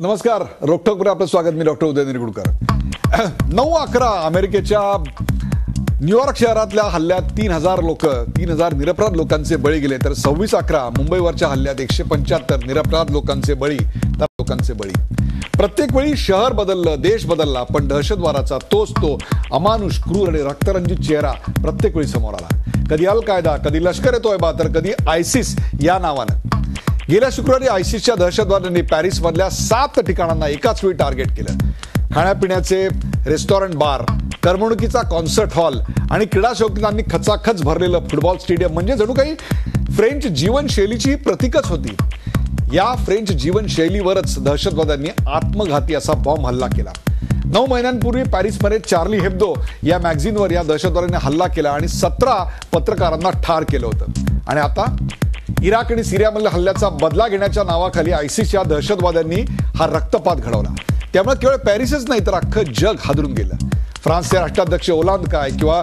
नमस्कार, रोखोकमध्ये आपलं स्वागत. मी डॉक्टर उदय निरगुडकर. 9/11 अमेरिकेच्या न्यूयॉर्क शहरातल्या हल्ल्यात 3,000 निरपराध लोकांचे बळी गेले, तर 26/11 मुंबईवरच्या हल्ल्यात 175 निरपराध लोकांचे बळी. प्रत्येक वेळी शहर बदललं, देश बदलला, पण दहशतवादाचा तोच तो अमानुष, क्रूर आणि रक्तरंजित चेहरा प्रत्येक वेळी समोर आला. कधी अल कायदा, कधी लष्कर ए तोयबा, तर कधी आयसिस या नावानं. गेल्या शुक्रवारी आयसिसच्या दहशतवाद्यांनी पॅरिसमधल्या 7 ठिकाणांना एकाच वेळी टार्गेट केलं. खाण्यापिण्याचे रेस्टॉरंट, बार, करमणुकीचा कॉन्सर्ट हॉल आणि क्रीडा शौकीनांनी खचाखच भरलेलं फुटबॉल स्टेडियम म्हणजे जणू काही फ्रेंच जीवनशैलीची प्रतीकच होती. या फ्रेंच जीवनशैलीवरच दहशतवाद्यांनी आत्मघाती असा बॉम्ब हल्ला केला. 9 महिन्यांपूर्वी पॅरिसमध्ये चार्ली हेब्दो या मॅगझिनवर या दहशतवाद्यांनी हल्ला केला आणि 17 पत्रकारांना ठार केलं होतं. आणि आता इराक आणि सिरियामधल्या हल्ल्याचा बदला घेण्याच्या नावाखाली आयसिसच्या दहशतवाद्यांनी हा रक्तपात घडवला. त्यामुळे केवळ पॅरिसच नाही तर अख्खं जग हादरून गेलं. फ्रान्सचे राष्ट्राध्यक्ष ओलांद काय किंवा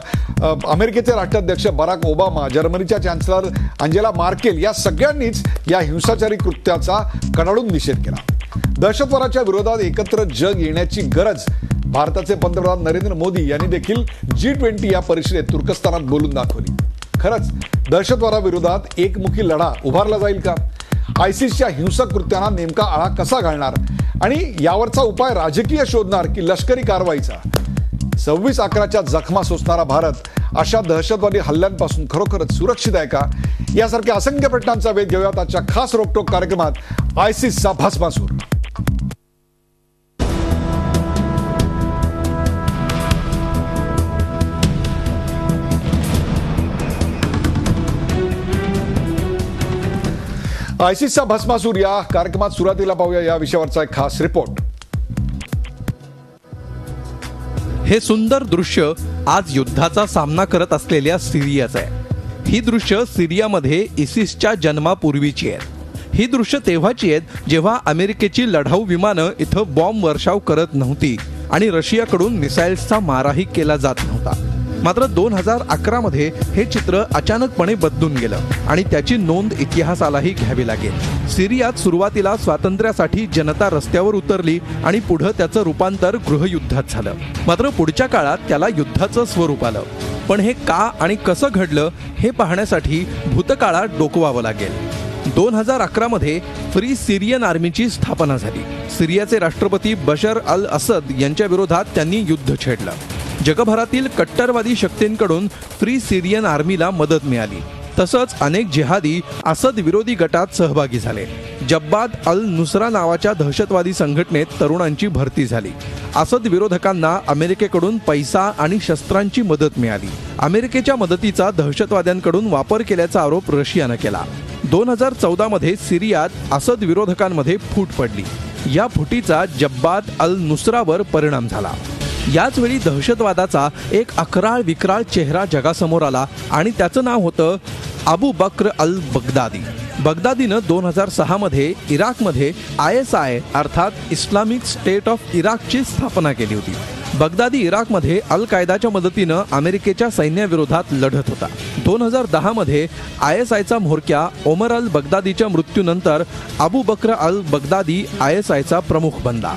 अमेरिकेचे राष्ट्राध्यक्ष बराक ओबामा, जर्मनीच्या चॅन्सलर अंजेला मार्केल या सगळ्यांनीच या हिंसाचारी कृत्याचा कडाडून निषेध केला. दहशतवादाच्या विरोधात एकत्र जग येण्याची गरज भारताचे पंतप्रधान नरेंद्र मोदी यांनी देखील G20 या परिषदेत तुर्कस्तानात बोलून दाखवली. खरंच दहशतवादाविरोधात एकमुखी लढा उभारला जाईल का? आयसिसच्या हिंसक कृत्यांना नेमका आळा कसा घालणार आणि यावरचा उपाय राजकीय शोधणार की लष्करी कारवाईचा? 26/11च्या जखमा सोसणारा भारत अशा दहशतवादी हल्ल्यांपासून खरोखरच सुरक्षित आहे का? यासारख्या असंख्य प्रश्नांचा वेध घेऊयात आजच्या खास रोखोक कार्यक्रमात आयसिसचा भस्मासूर. आयसिसचा भस्मासूर या कार्यक्रमात सुरुवातीला पाहूया या विषयावरचा एक खास रिपोर्ट. हे सुंदर दृश्य आज युद्धाचा सामना करत असलेल्या सिरियाचं आहे. ही दृश्य सिरियामध्ये इसिसच्या जन्मापूर्वीची आहेत. ही दृश्य तेव्हाची आहेत जेव्हा अमेरिकेची लढाऊ विमानं इथं बॉम्ब वर्षाव करत नव्हती आणि रशियाकडून मिसाईल्सचा माराही केला जात नव्हता. मात्र 2011 मध्ये हे चित्र अचानकपणे बदलून गेलं आणि त्याची नोंद इतिहासालाही घ्यावी लागेल. सिरियात सुरुवातीला स्वातंत्र्यासाठी जनता रस्त्यावर उतरली आणि पुढे त्याचं रूपांतर गृहयुद्धात झालं. मात्र पुढच्या काळात त्याला युद्धाचं स्वरूप आलं. पण हे का आणि कसं घडलं हे पाहण्यासाठी भूतकाळात डोकवावं लागेल. 2011 मध्ये फ्री सिरियन आर्मीची स्थापना झाली. सिरियाचे राष्ट्रपती बशर अल असद यांच्या विरोधात त्यांनी युद्ध छेडलं. जगभरातील कट्टरवादी शक्तींकडून फ्री सिरियन आर्मीला मदत मिळाली. तसंच अनेक जिहादी असद विरोधी गटात सहभागी झाले. जब्बात अल नुसरा नावाच्या दहशतवादी संघटनेत तरुणांची भरती झाली. असद विरोधकांना अमेरिकेकडून पैसा आणि शस्त्रांची मदत मिळाली. अमेरिकेच्या मदतीचा दहशतवाद्यांकडून वापर केल्याचा आरोप रशियानं केला. 2014 मध्ये सिरियात असद विरोधकांमध्ये फूट पडली. या फुटीचा जब्बात अल नुसरावर परिणाम झाला. याच वेळी दहशतवादाचा एक अकराळ विक्राळ चेहरा जगासमोर आला आणि त्याचं नाव होतं अबू बक्र अल बगदादी. बगदादीनं 2006 मध्ये इराकमध्ये ISI अर्थात इस्लामिक स्टेट ऑफ इराकची स्थापना केली होती. बगदादी इराकमध्ये अल कायदाच्या मदतीनं अमेरिकेच्या सैन्याविरोधात लढत होता. 2010 मध्ये ISIचा म्होरक्या ओमर अल बगदादीच्या मृत्यूनंतर अबू बक्र अल बगदादी ISIचा प्रमुख बनला.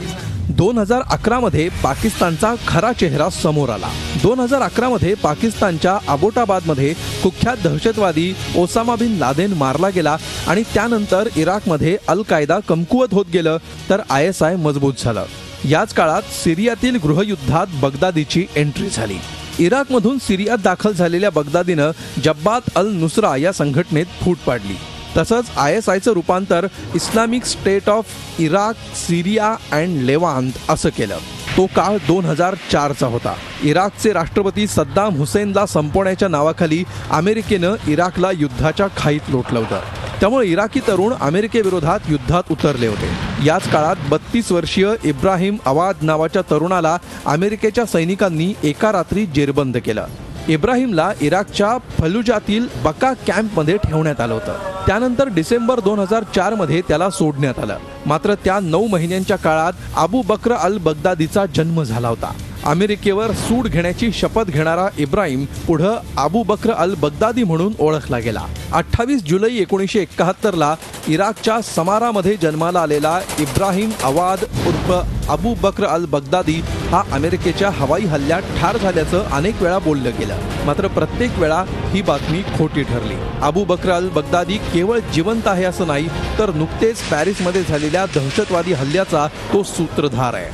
2011 मध्ये पाकिस्तानचा खरा चेहरा समोर आला. 2011 मध्ये पाकिस्तानच्या अबोटाबादमध्ये कुख्यात दहशतवादी ओसामा बिन लादेन मारला गेला आणि त्यानंतर इराकमध्ये अल कायदा कमकुवत होत गेलं तर ISI मजबूत झालं. याच काळात सिरियातील गृहयुद्धात बगदादीची एंट्री झाली. इराकमधून सिरियात दाखल झालेल्या बगदादीनं जब्बात अल नुसरा या संघटनेत फूट पाडली. तसंच ISIचं रूपांतर Islamic state of Iraq, Syria and Levant असं केलं. तो काळ 2004चा होता. इराकचे राष्ट्रपती सद्दाम हुसेनला संपवण्याच्या नावाखाली अमेरिकेनं इराकला युद्धाच्या खाईत लोटलं होतं. त्यामुळे इराकी तरुण अमेरिकेविरोधात युद्धात उतरले होते. याच काळात 32 वर्षीय इब्राहिम अवाद नावाच्या तरुणाला अमेरिकेच्या सैनिकांनी एका रात्री जेरबंद केलं. इब्राहिमला इराकच्या फलुजातील बका कॅम्पमध्ये ठेवण्यात आलं होतं. त्यानंतर डिसेंबर 2004 मध्ये त्याला सोडण्यात आलं. मात्र त्या 9 महिन्यांच्या काळात अबू बक्र अल बगदादीचा जन्म झाला होता. अमेरिकेवर सूड घेण्याची शपथ घेणारा इब्राहिम पुढं अबू बक्र अल बगदादी म्हणून ओळखला गेला. 28 जुलै 1971 ला इराकच्या समारामध्ये जन्माला आलेला इब्राहिम अवाद उर्फ अबू बक्र अल बगदादी हा अमेरिकेच्या हवाई हल्ल्यात ठार झाल्याचं अनेक वेळा बोललं गेलं. मात्र प्रत्येक वेळा ही बातमी खोटी ठरली. अबू बक्र अल बगदादी केवळ जिवंत आहे असं नाही, तर नुकतेच पॅरिसमध्ये झालेल्या दहशतवादी हल्ल्याचा तो सूत्रधार आहे.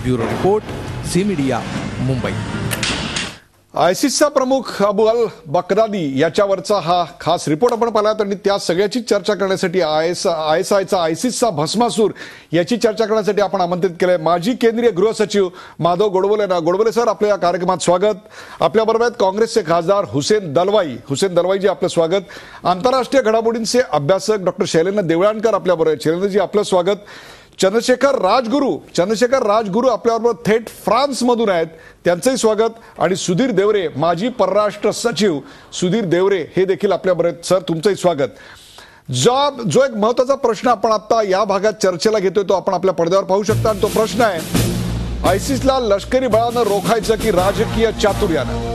Bureau report, Zee media, Mumbai. आयसिसचा प्रमुख अबू अल बगदादी याच्यावरचा हा खास रिपोर्ट आपण पाहिला आणि त्या सगळ्याची चर्चा करण्यासाठी आयसिसचा भस्मासूर याची चर्चा करण्यासाठी आपण आमंत्रित केलंय माजी केंद्रीय गृह सचिव माधव गोडबोले यांना. गोडबोले सर, आपल्या या कार्यक्रमात स्वागत. आपल्याबरोबर आहेत काँग्रेसचे खासदार हुसेन दलवाईजी, आपलं स्वागत. आंतरराष्ट्रीय घडामोडींचे अभ्यासक डॉक्टर शैलेंद्र देवळाणकर आपल्याबरोबर आहेत. शैलेंद्रजी, आपलं स्वागत. चंद्रशेखर राजगुरू आपल्याबरोबर थेट फ्रान्समधून आहेत, त्यांचंही स्वागत. आणि सुधीर देवरे, माजी परराष्ट्र सचिव सुधीर देवरे, हे देखील आपल्याबरोबर आहेत. सर, तुमचंही स्वागत. जो एक महत्वाचा प्रश्न आपण आता या भागात चर्चेला घेतोय तो आपण आपल्या पडद्यावर पाहू शकता. आणि तो प्रश्न आहे, आयसिसला लष्करी बळानं रोखायचं की राजकीय चातुर्यानं?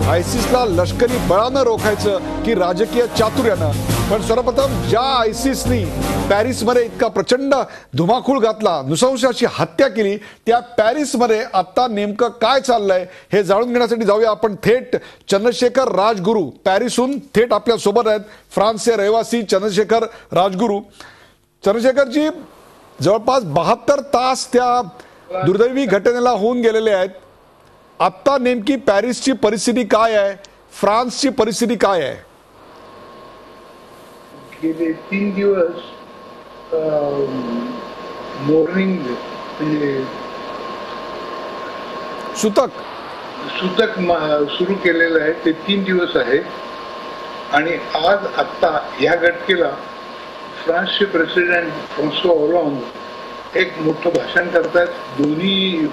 आयसिसला लष्करी बळानं रोखायचं की राजकीय चातुर्यानं? पण सर्वप्रथम ज्या आयसिसनी पॅरिसमध्ये इतका प्रचंड धुमाकूळ घातला, नृशंसाची हत्या केली, त्या पॅरिसमध्ये आता नेमकं काय चाललंय हे जाणून घेण्यासाठी जाऊया आपण थेट. चंद्रशेखर राजगुरू पॅरिसहून थेट आपल्या सोबत आहेत. फ्रान्सचे रहिवासी चंद्रशेखर राजगुरू. चंद्रशेखरजी, जवळपास 72 तास त्या दुर्दैवी घटनेला होऊन गेलेले आहेत. आता नेमकी पॅरिसची परिस्थिती काय आहे, फ्रान्सची परिस्थिती काय आहे? गेले 3 दिवस मॉर्निंग म्हणजे सूतक सुरू केलेलं आहे. ते 3 दिवस आहे. आणि आज आत्ता या घटकेला फ्रान्सचे प्रेसिडेंट फ्रान्सवा होलांद एक मोठं भाषण करतात. दोन्ही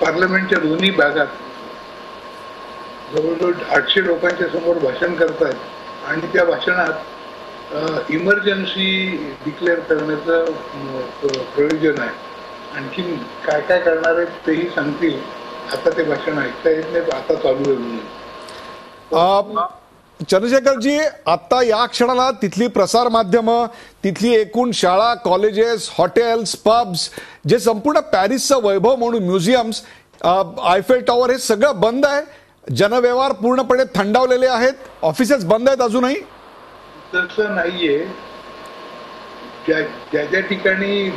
पार्लमेंटच्या दोन्ही भागात जवळजवळ 800 लोकांच्या समोर भाषण करतात. आणि त्या भाषणात इमर्जन्सी डिक्लेअर करण्याचं प्रयोजन आहे. आणखी काय काय करणार आहेत तेही सांगतील. आता ते भाषण ऐकता येत नाही, आता चालू आहे म्हणून. चंद्रशेखरजी, आता या क्षणाला तिथली प्रसार माध्यमं, तिथली एकूण शाळा, कॉलेजेस, हॉटेल्स, पब्स, जे संपूर्ण पॅरिसचं वैभव म्हणून म्युझियम्स, आयफेल टॉवर, हे सगळं बंद आहे. जनव्यवहार पूर्णपणे थंडावलेले आहेत. ऑफिसेस बंद आहेत अजूनही? तसं नाहीये. ज्या ठिकाणी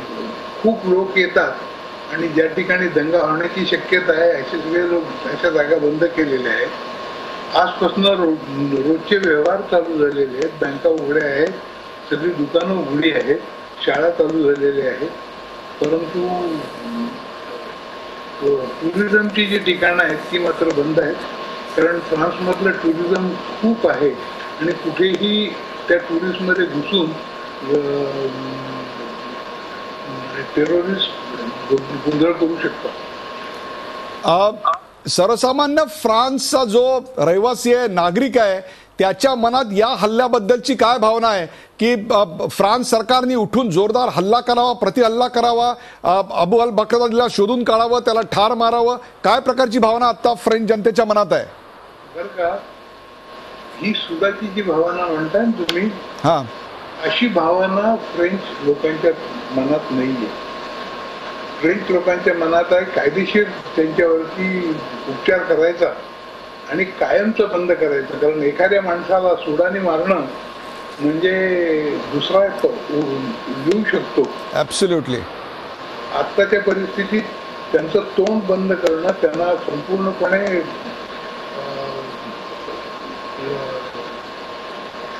खूप लोक येतात आणि ज्या ठिकाणी दंगा होण्याची शक्यता आहे असे सगळे लोक अशा जागा बंद केलेल्या आहेत. आजपासून रोजचे व्यवहार चालू झालेले आहेत. बँका उघड्या आहेत, सगळी दुकानं उघडी आहेत, शाळा चालू झालेल्या आहेत. परंतु टुरिझमची जी ठिकाणं आहेत ती मात्र बंद आहेत. कारण फ्रान्समधलं टुरिझम खूप आहे आणि कुठेही त्या टुरिस्टमध्ये घुसून टेररिस्ट गोंधळ करू शकतात. सर्वसामान्य फ्रान्सचा जो रहिवासी आहे, नागरिक आहे, त्याच्या मनात या हल्ल्याबद्दलची काय भावना आहे की फ्रान्स सरकारने उठून जोरदार हल्ला करावा, प्रतिहल्ला करावा, अबू अल बगदादीला शोधून काढावं, त्याला ठार मारावं? काय प्रकारची भावना आता फ्रेंच जनतेच्या मनात आहे? बरं का, ही सुदाची जी भावना म्हणताय तुम्ही, अशी भावना फ्रेंच लोकांच्या मनात नाहीये. फ्रेंच लोकांच्या मनात आहे कायदेशीर त्यांच्यावरती उपचार करायचा आणि कायमचं बंद करायचं. कारण एखाद्या माणसाला सुडाने मारणं म्हणजे दुसरा येऊ शकतो. ऍब्सोल्युटली. आत्ताच्या परिस्थितीत त्यांचं तोंड बंद करणं, त्यांना संपूर्णपणे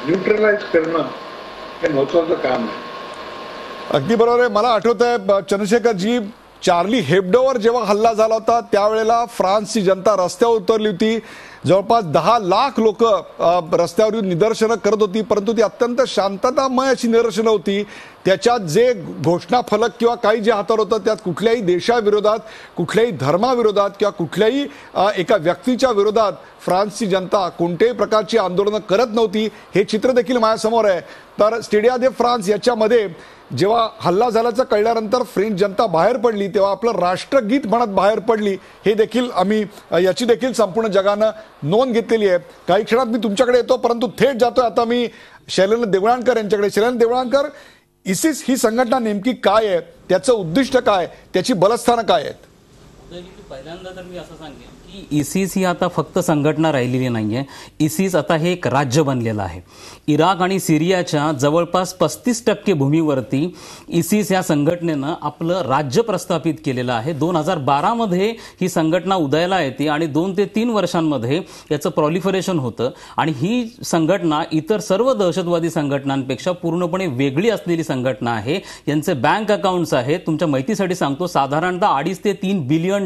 न्यूट्रलाइज करणं हे महत्वाचं काम आहे. अगदी बरोबर आहे. मला आठवत आहे चंद्रशेखरजी, चार्ली हेब्डोवर जेव्हा हल्ला झाला होता त्यावेळेला फ्रान्सची जनता रस्त्यावर उतरली होती. जवळपास 10 लाख लोक रस्त्यावर येऊन निदर्शनं करत होती, परंतु ती अत्यंत शांततामय अशी निदर्शनं होती. त्याच्यात जे घोषणा फलक किंवा काही जे हातावर होतं त्यात कुठल्याही देशाविरोधात, कुठल्याही धर्माविरोधात किंवा कुठल्याही एका व्यक्तीच्या विरोधात फ्रान्सची जनता कोणत्याही प्रकारची आंदोलनं करत नव्हती. हे चित्र देखील माझ्यासमोर आहे. तर स्टेडिया दे फ्रान्स याच्यामध्ये जेव्हा हल्ला झाल्याचं कळल्यानंतर फ्रेंच जनता बाहेर पडली तेव्हा आपलं राष्ट्रगीत म्हणत बाहेर पडली. हे देखील याची देखील संपूर्ण जगानं नोंद घेतलेली आहे. काही क्षणात मी तुमच्याकडे येतो, परंतु थेट जातोय आता मी शैलेंद्र देवळाणकर यांच्याकडे. शैलेंद्र देवळाणकर, इसिस ही संघटना नेमकी काय आहे, त्याचं उद्दिष्ट काय, त्याची बलस्थानं काय आहेत? पहिल्यांदा तर मी असं सांगेन की इसिस ही आता फक्त संघटना राहिलेली नाहीये. इसिस आता हे एक राज्य बनलेलं आहे. इराक आणि सिरियाच्या जवळपास 35% भूमीवरती इसिस या संघटनेनं आपलं राज्य प्रस्थापित केलेलं आहे. 2012 मध्ये ही संघटना उदयाला येते आणि 2 ते 3 वर्षांमध्ये याचं प्रॉलिफरेशन होतं. आणि ही संघटना इतर सर्व दहशतवादी संघटनांपेक्षा पूर्णपणे वेगळी असलेली संघटना आहे. यांचे बँक अकाउंट्स आहेत. तुमच्या माहितीसाठी सांगतो, साधारणतः $2.5 ते $3 बिलियन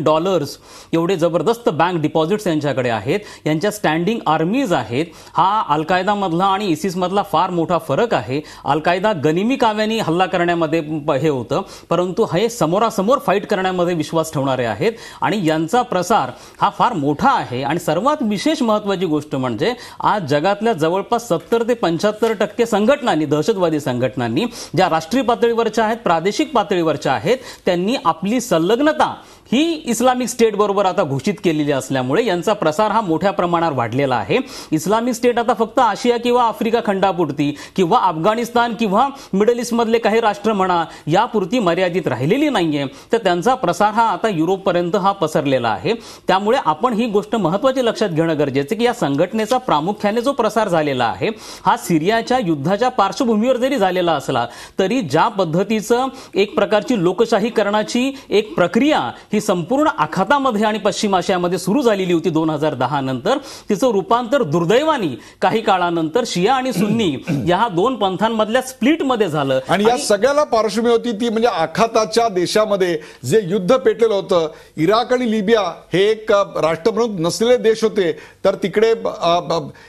एवढे जबरदस्त बँक डिपॉझिट्स यांच्याकडे आहेत. यांच्या स्टँडिंग आर्मीज आहेत. हा अल कायदा मधला आणि इसिस मधला फार मोठा फरक आहे. अल कायदा गनिमी काव्यानी हल्ला करण्यामध्ये हे होतं, परंतु हे समोरासमोर फाईट करण्यामध्ये विश्वास ठेवणारे आहेत आणि यांचा प्रसार हा फार मोठा आहे. आणि सर्वात विशेष महत्वाची गोष्ट म्हणजे आज जगातल्या जवळपास 70 ते 75% संघटनांनी, दहशतवादी संघटनांनी, ज्या राष्ट्रीय पातळीवरच्या आहेत, प्रादेशिक पातळीवरच्या आहेत, त्यांनी आपली संलग्नता ही इस्लामिक स्टेट बरोबर आता घोषित केलेली असल्यामुळे यांचा प्रसार हा मोठ्या प्रमाणावर वाढलेला आहे. इस्लामिक स्टेट आता फक्त आशिया किंवा आफ्रिका खंडापुरती किंवा अफगाणिस्तान किंवा मिडल ईस्ट मधले काही राष्ट्र म्हणा यापुरती मर्यादित राहिलेली नाहीये. तर त्यांचा प्रसार हा आता युरोपपर्यंत हा पसरलेला आहे. त्यामुळे आपण ही गोष्ट महत्वाची लक्षात घेणं गरजेचं की या संघटनेचा प्रामुख्याने जो प्रसार झालेला आहे हा सिरियाच्या युद्धाच्या पार्श्वभूमीवर जरी झालेला असला तरी ज्या पद्धतीचं एक प्रकारची लोकशाहीकरणाची एक प्रक्रिया ही संपूर्ण आखातामध्ये आणि पश्चिम आशियामध्ये सुरू झालेली होती 2010 नंतर, तिचं रूपांतर दुर्दैवाने काही काळानंतर शिया आणि सुन्नी या 2 पंथांमधल्या स्प्लिटमध्ये झालं. आणि या सगळ्याला पार्श्वभूमी होती ती म्हणजे आखाताच्या देशामध्ये जे युद्ध पेटलेलं होतं. इराक आणि लिबिया हे एक राष्ट्रप्रमुख नसलेले देश होते, तर तिकडे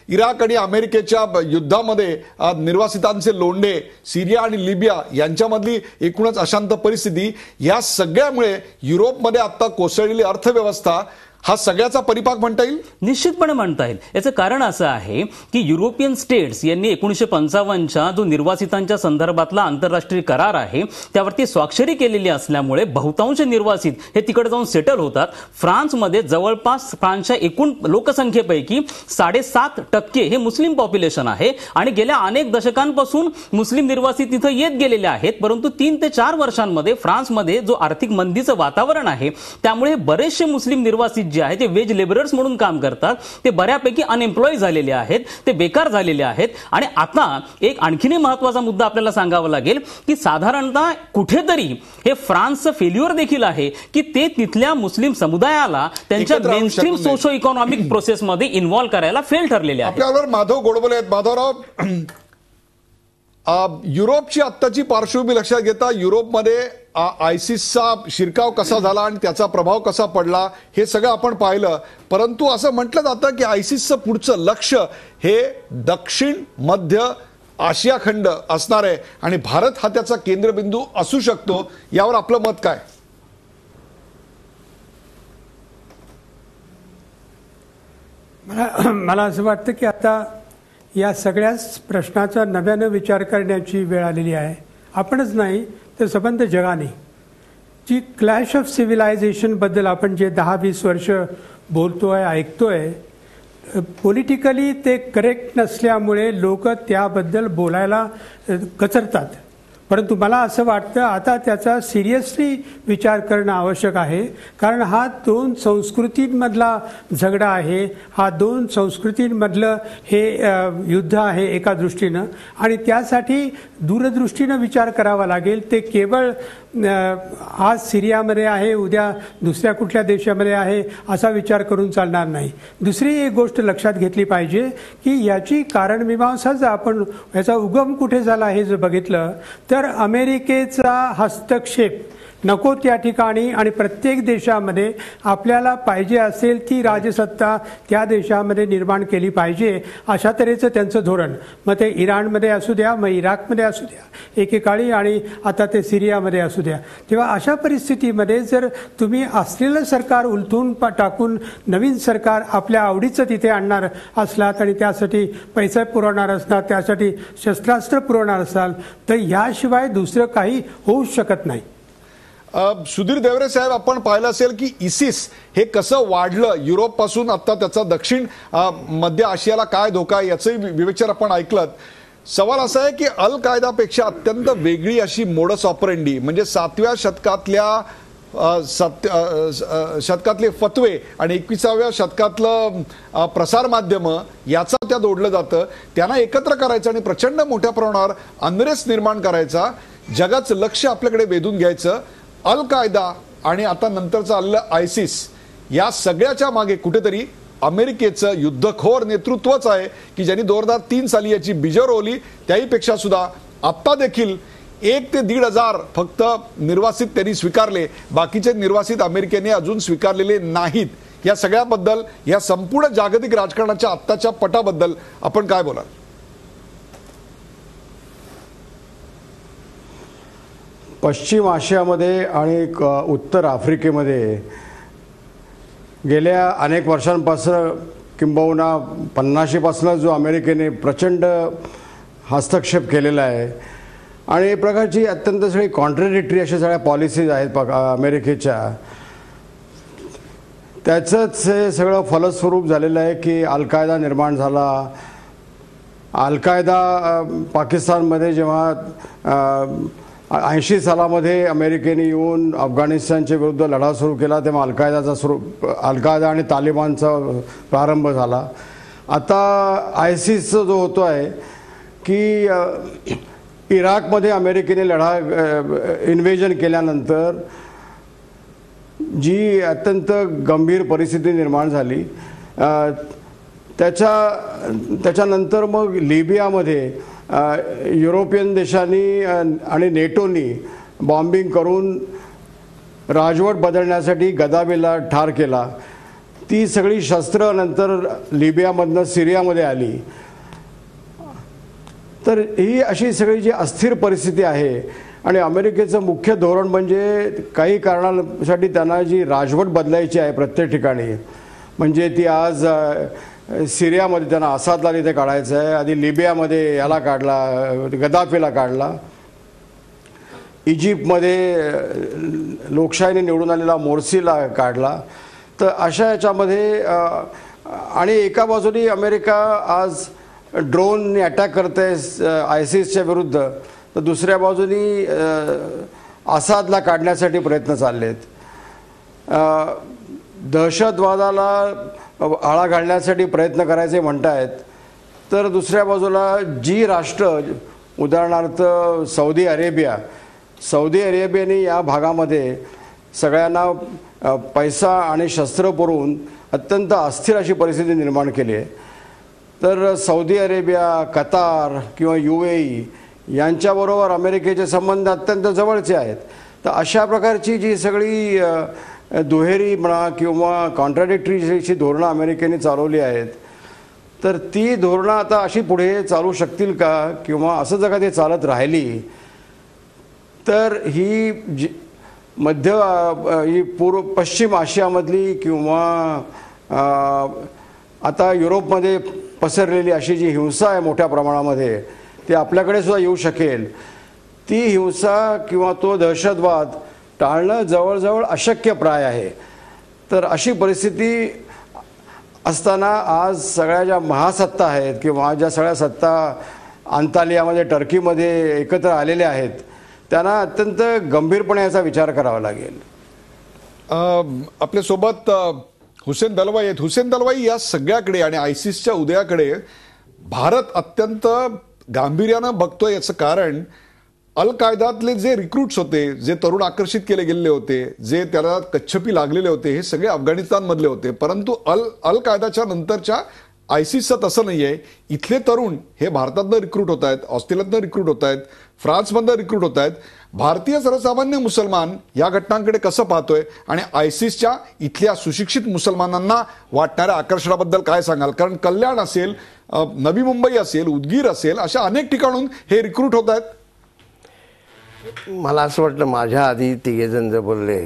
इराक आणि अमेरिकेच्या युद्धामध्ये निर्वासितांचे लोंढे, सिरिया आणि लिबिया यांच्यामधली एकूणच अशांत परिस्थिती, या सगळ्यामुळे युरोपमध्ये आता कोसळलेली अर्थव्यवस्था हा सगळ्याचा परिपाक म्हणता येईल? निश्चितपणे म्हणता येईल. याचं कारण असं आहे की युरोपियन स्टेट्स यांनी 1955च्या जो निर्वासितांच्या संदर्भातला आंतरराष्ट्रीय करार आहे त्यावरती स्वाक्षरी केलेली असल्यामुळे बहुतांश निर्वासित हे तिकडे जाऊन सेटल होतात. फ्रान्समध्ये जवळपास फ्रान्सच्या एकूण लोकसंख्येपैकी 7.5% हे मुस्लिम पॉप्युलेशन आहे आणि गेल्या अनेक दशकांपासून मुस्लिम निर्वासित तिथं येत गेलेले आहेत. परंतु 3 ते 4 वर्षांमध्ये फ्रान्समध्ये जो आर्थिक मंदीचं वातावरण आहे त्यामुळे बरेचसे मुस्लिम निर्वासित जे आहे ते वेज लेबरर्स म्हणून काम करतात, ते बऱ्यापैकी अनएम्प्लॉय झालेले आहेत, ते बेकार झालेले आहेत. आणि आता एक आणखीनही महत्वाचा मुद्दा आपल्याला सांगावा लागेल की साधारणतः कुठेतरी हे फ्रान्सचं फेल्युअर देखील आहे की ते तिथल्या मुस्लिम समुदायाला त्यांच्या मेनस्ट्रीम सोशो इकॉनॉमिक प्रोसेसमध्ये इन्व्हॉल्व्ह करायला फेल ठरलेले आहे. आपल्यावर माधव गोडबोले आहेत. माधवराव, युरोपची आत्ताची पार्श्वभूमी लक्षात घेता युरोपमध्ये आयसिसचा शिरकाव कसा झाला आणि त्याचा प्रभाव कसा पडला हे सगळं आपण पाहिलं. परंतु असं म्हटलं जातं की आयसिसचं पुढचं लक्ष हे दक्षिण मध्य आशिया खंड असणार आहे आणि भारत हा त्याचा केंद्रबिंदू असू शकतो. यावर आपलं मत काय? मला असं वाटतं की आता या सगळ्याच प्रश्नाचा नव्यानं विचार करण्याची वेळ आलेली आहे. आपणच नाही तर संबंध जगाने जी क्लॅश ऑफ सिव्हिलायझेशनबद्दल आपण जे 10-20 वर्ष बोलतोय, ऐकतोय, पॉलिटिकली ते करेक्ट नसल्यामुळे लोक त्याबद्दल बोलायला कचरतात. परंतु मला असं वाटतं आता त्याचा सिरियसली विचार करणं आवश्यक आहे. कारण हा 2 संस्कृतींमधला झगडा आहे, हा 2 संस्कृतींमधलं हे युद्ध आहे एका दृष्टीनं, आणि त्यासाठी दूरदृष्टीनं विचार करावा लागेल. ते केवळ आज सिरियामध्ये आहे, उद्या दुसऱ्या कुठल्या देशामध्ये आहे असा विचार करून चालणार नाही. दुसरी एक गोष्ट लक्षात घेतली पाहिजे की याची कारणमीमांसा जर आपण याचा उगम कुठे झाला हे जर बघितलं तर अमेरिकेचा हस्तक्षेप नको त्या ठिकाणी आणि प्रत्येक देशामध्ये आपल्याला पाहिजे असेल ती राजसत्ता त्या देशामध्ये निर्माण केली पाहिजे, अशा तऱ्हेचं त्यांचं धोरण. मग ते इराणमध्ये असू द्या, मग इराकमध्ये असू द्या एकेकाळी, आणि आता ते सिरियामध्ये असू द्या. तेव्हा अशा परिस्थितीमध्ये जर तुम्ही असलेलं सरकार उलथून टाकून नवीन सरकार आपल्या आवडीचं तिथे आणणार असलात आणि त्यासाठी पैसा पुरवणार असणार, त्यासाठी शस्त्रास्त्र पुरवणार असाल, तर याशिवाय दुसरं काही होऊच शकत नाही. सुधीर देवरे साहेब, आपण पाहिलं असेल की इसिस हे कसं वाढलं युरोपपासून, आता त्याचा दक्षिण मध्य आशियाला काय धोका आहे याचंही विवेचन आपण ऐकलं. सवाल असा आहे की अल कायदापेक्षा अत्यंत वेगळी अशी मोडस ऑपरेंडी, म्हणजे 7व्या शतकातले फतवे आणि 21व्या शतकातलं प्रसार माध्यम याचा त्यात ओढलं जातं. त्यांना एकत्र करायचं आणि प्रचंड मोठ्या प्रमाणावर अनरेस्ट निर्माण करायचा, जगाचं लक्ष आपल्याकडे वेधून घ्यायचं. अल कायदा आणि आता नंतरचं आलेलं आयसिस, या सगळ्याच्या मागे कुठेतरी अमेरिकेचं युद्धखोर नेतृत्वच आहे की ज्यांनी 2003 साली याची बीजं रोवली. त्याहीपेक्षा सुद्धा आत्ता देखील 1 ते 1,500 फक्त निर्वासित त्यांनी स्वीकारले, बाकीचे निर्वासित अमेरिकेने अजून स्वीकारलेले नाहीत. या सगळ्याबद्दल, या संपूर्ण जागतिक राजकारणाच्या आत्ताच्या पटाबद्दल आपण काय बोलाल? पश्चिम आशियामध्ये आणि उत्तर आफ्रिकेमध्ये गेल्या अनेक वर्षांपासून, किंबहुना 50पासून जो अमेरिकेने प्रचंड हस्तक्षेप केलेला आहे आणि एक प्रकारची अत्यंत सगळी कॉन्ट्रडिक्टरी अशा सगळ्या पॉलिसीज आहेत अमेरिकेच्या, त्याचंच हे सगळं फलस्वरूप झालेलं आहे की अल कायदा निर्माण झाला. अल कायदा पाकिस्तानमध्ये जेव्हा 80 सालामध्ये अमेरिकेने येऊन अफगाणिस्तानच्या विरुद्ध लढा सुरू केला, तेव्हा अल कायदा आणि तालिबानचा प्रारंभ झाला. आता आयसिसचा जो होतो आहे की इराकमध्ये अमेरिकेने इन्व्हेजन केल्यानंतर जी अत्यंत गंभीर परिस्थिती निर्माण झाली, त्याच्यानंतर मग लिबियामध्ये युरोपियन देशांनी आणि नेटोनी बॉम्बिंग करून राजवट बदलण्यासाठी गदाफीला ठार केला. ती सगळी शस्त्र नंतर लिबियामधनं सिरियामध्ये आली. तर ही अशी सगळी जी अस्थिर परिस्थिती आहे आणि अमेरिकेचं मुख्य धोरण म्हणजे काही कारणासाठी त्यांना जी राजवट बदलायची आहे प्रत्येक ठिकाणी, म्हणजे ती आज सिरियामध्ये त्यांना असादला तिथे काढायचं आहे, आधी लिबियामध्ये याला काढला, गदाफीला काढला, इजिप्तमध्ये लोकशाहीने निवडून आलेला मोर्सीला काढला. तर अशा याच्यामध्ये आणि एका बाजूने अमेरिका आज ड्रोनने अटॅक करते आयसिसच्या विरुद्ध, तर दुसऱ्या बाजूनी असादला काढण्यासाठी प्रयत्न चाललेत. दहशतवादाला आळा घालण्यासाठी प्रयत्न करायचे म्हणतायत, तर दुसऱ्या बाजूला जी राष्ट्र, उदाहरणार्थ सौदी अरेबियाने या भागामध्ये सगळ्यांना पैसा आणि शस्त्र पुरवून अत्यंत अस्थिर अशी परिस्थिती निर्माण केली आहे. तर सौदी अरेबिया, कतार किंवा UAE यांच्याबरोबर अमेरिकेचे संबंध अत्यंत जवळचे आहेत. तर अशा प्रकारची जी सगळी दुहेरी म्हणा किंवा कॉन्ट्राडिक्टरी धोरणं अमेरिकेने चालवली आहेत, तर ती धोरणं आता अशी पुढे चालू शकतील का, किंवा असं जर का ते चालत राहिली तर ही ही पश्चिम आशियामधली किंवा आता युरोपमध्ये पसरलेली अशी जी हिंसा आहे मोठ्या प्रमाणामध्ये, ती आपल्याकडे सुद्धा येऊ शकेल. ती हिंसा किंवा तो दहशतवाद टाळणं जवळजवळ अशक्यप्राय आहे. तर अशी परिस्थिती असताना आज सगळ्या ज्या महासत्ता आहेत किंवा ज्या सगळ्या सत्ता अंतालियामध्ये, टर्कीमध्ये एकत्र आलेल्या आहेत, त्यांना अत्यंत गंभीरपणे याचा विचार करावा लागेल. आपल्यासोबत हुसेन दलवाई आहेत. हुसेन दलवाई, या सगळ्याकडे आणि आयसिसच्या उदयाकडे भारत अत्यंत गांभीर्यानं बघतोय. याचं कारण अल कायदातले जे रिक्रुट्स होते, जे तरुण आकर्षित केले गेलेले होते, जे त्याला कच्छपी लागलेले होते, हे सगळे अफगाणिस्तानमधले होते. परंतु अल कायदाच्या नंतरच्या आयसिसचं तसं नाहीये. इथले तरुण हे भारतातनं रिक्रूट होत आहेत, ऑस्ट्रेलियातनं रिक्रूट होत आहेत, फ्रान्समधनं रिक्रूट होत आहेत. भारतीय सर्वसामान्य मुसलमान या घटनांकडे कसं पाहतोय आणि आयसिसच्या इथल्या सुशिक्षित मुसलमानांना वाटणाऱ्या आकर्षणाबद्दल काय सांगाल? कारण कल्याण असेल, नवी मुंबई असेल, उदगीर असेल, अशा अनेक ठिकाणून हे रिक्रूट होत आहेत. मला असं वाटलं माझ्या आधी तिघेजण जे बोलले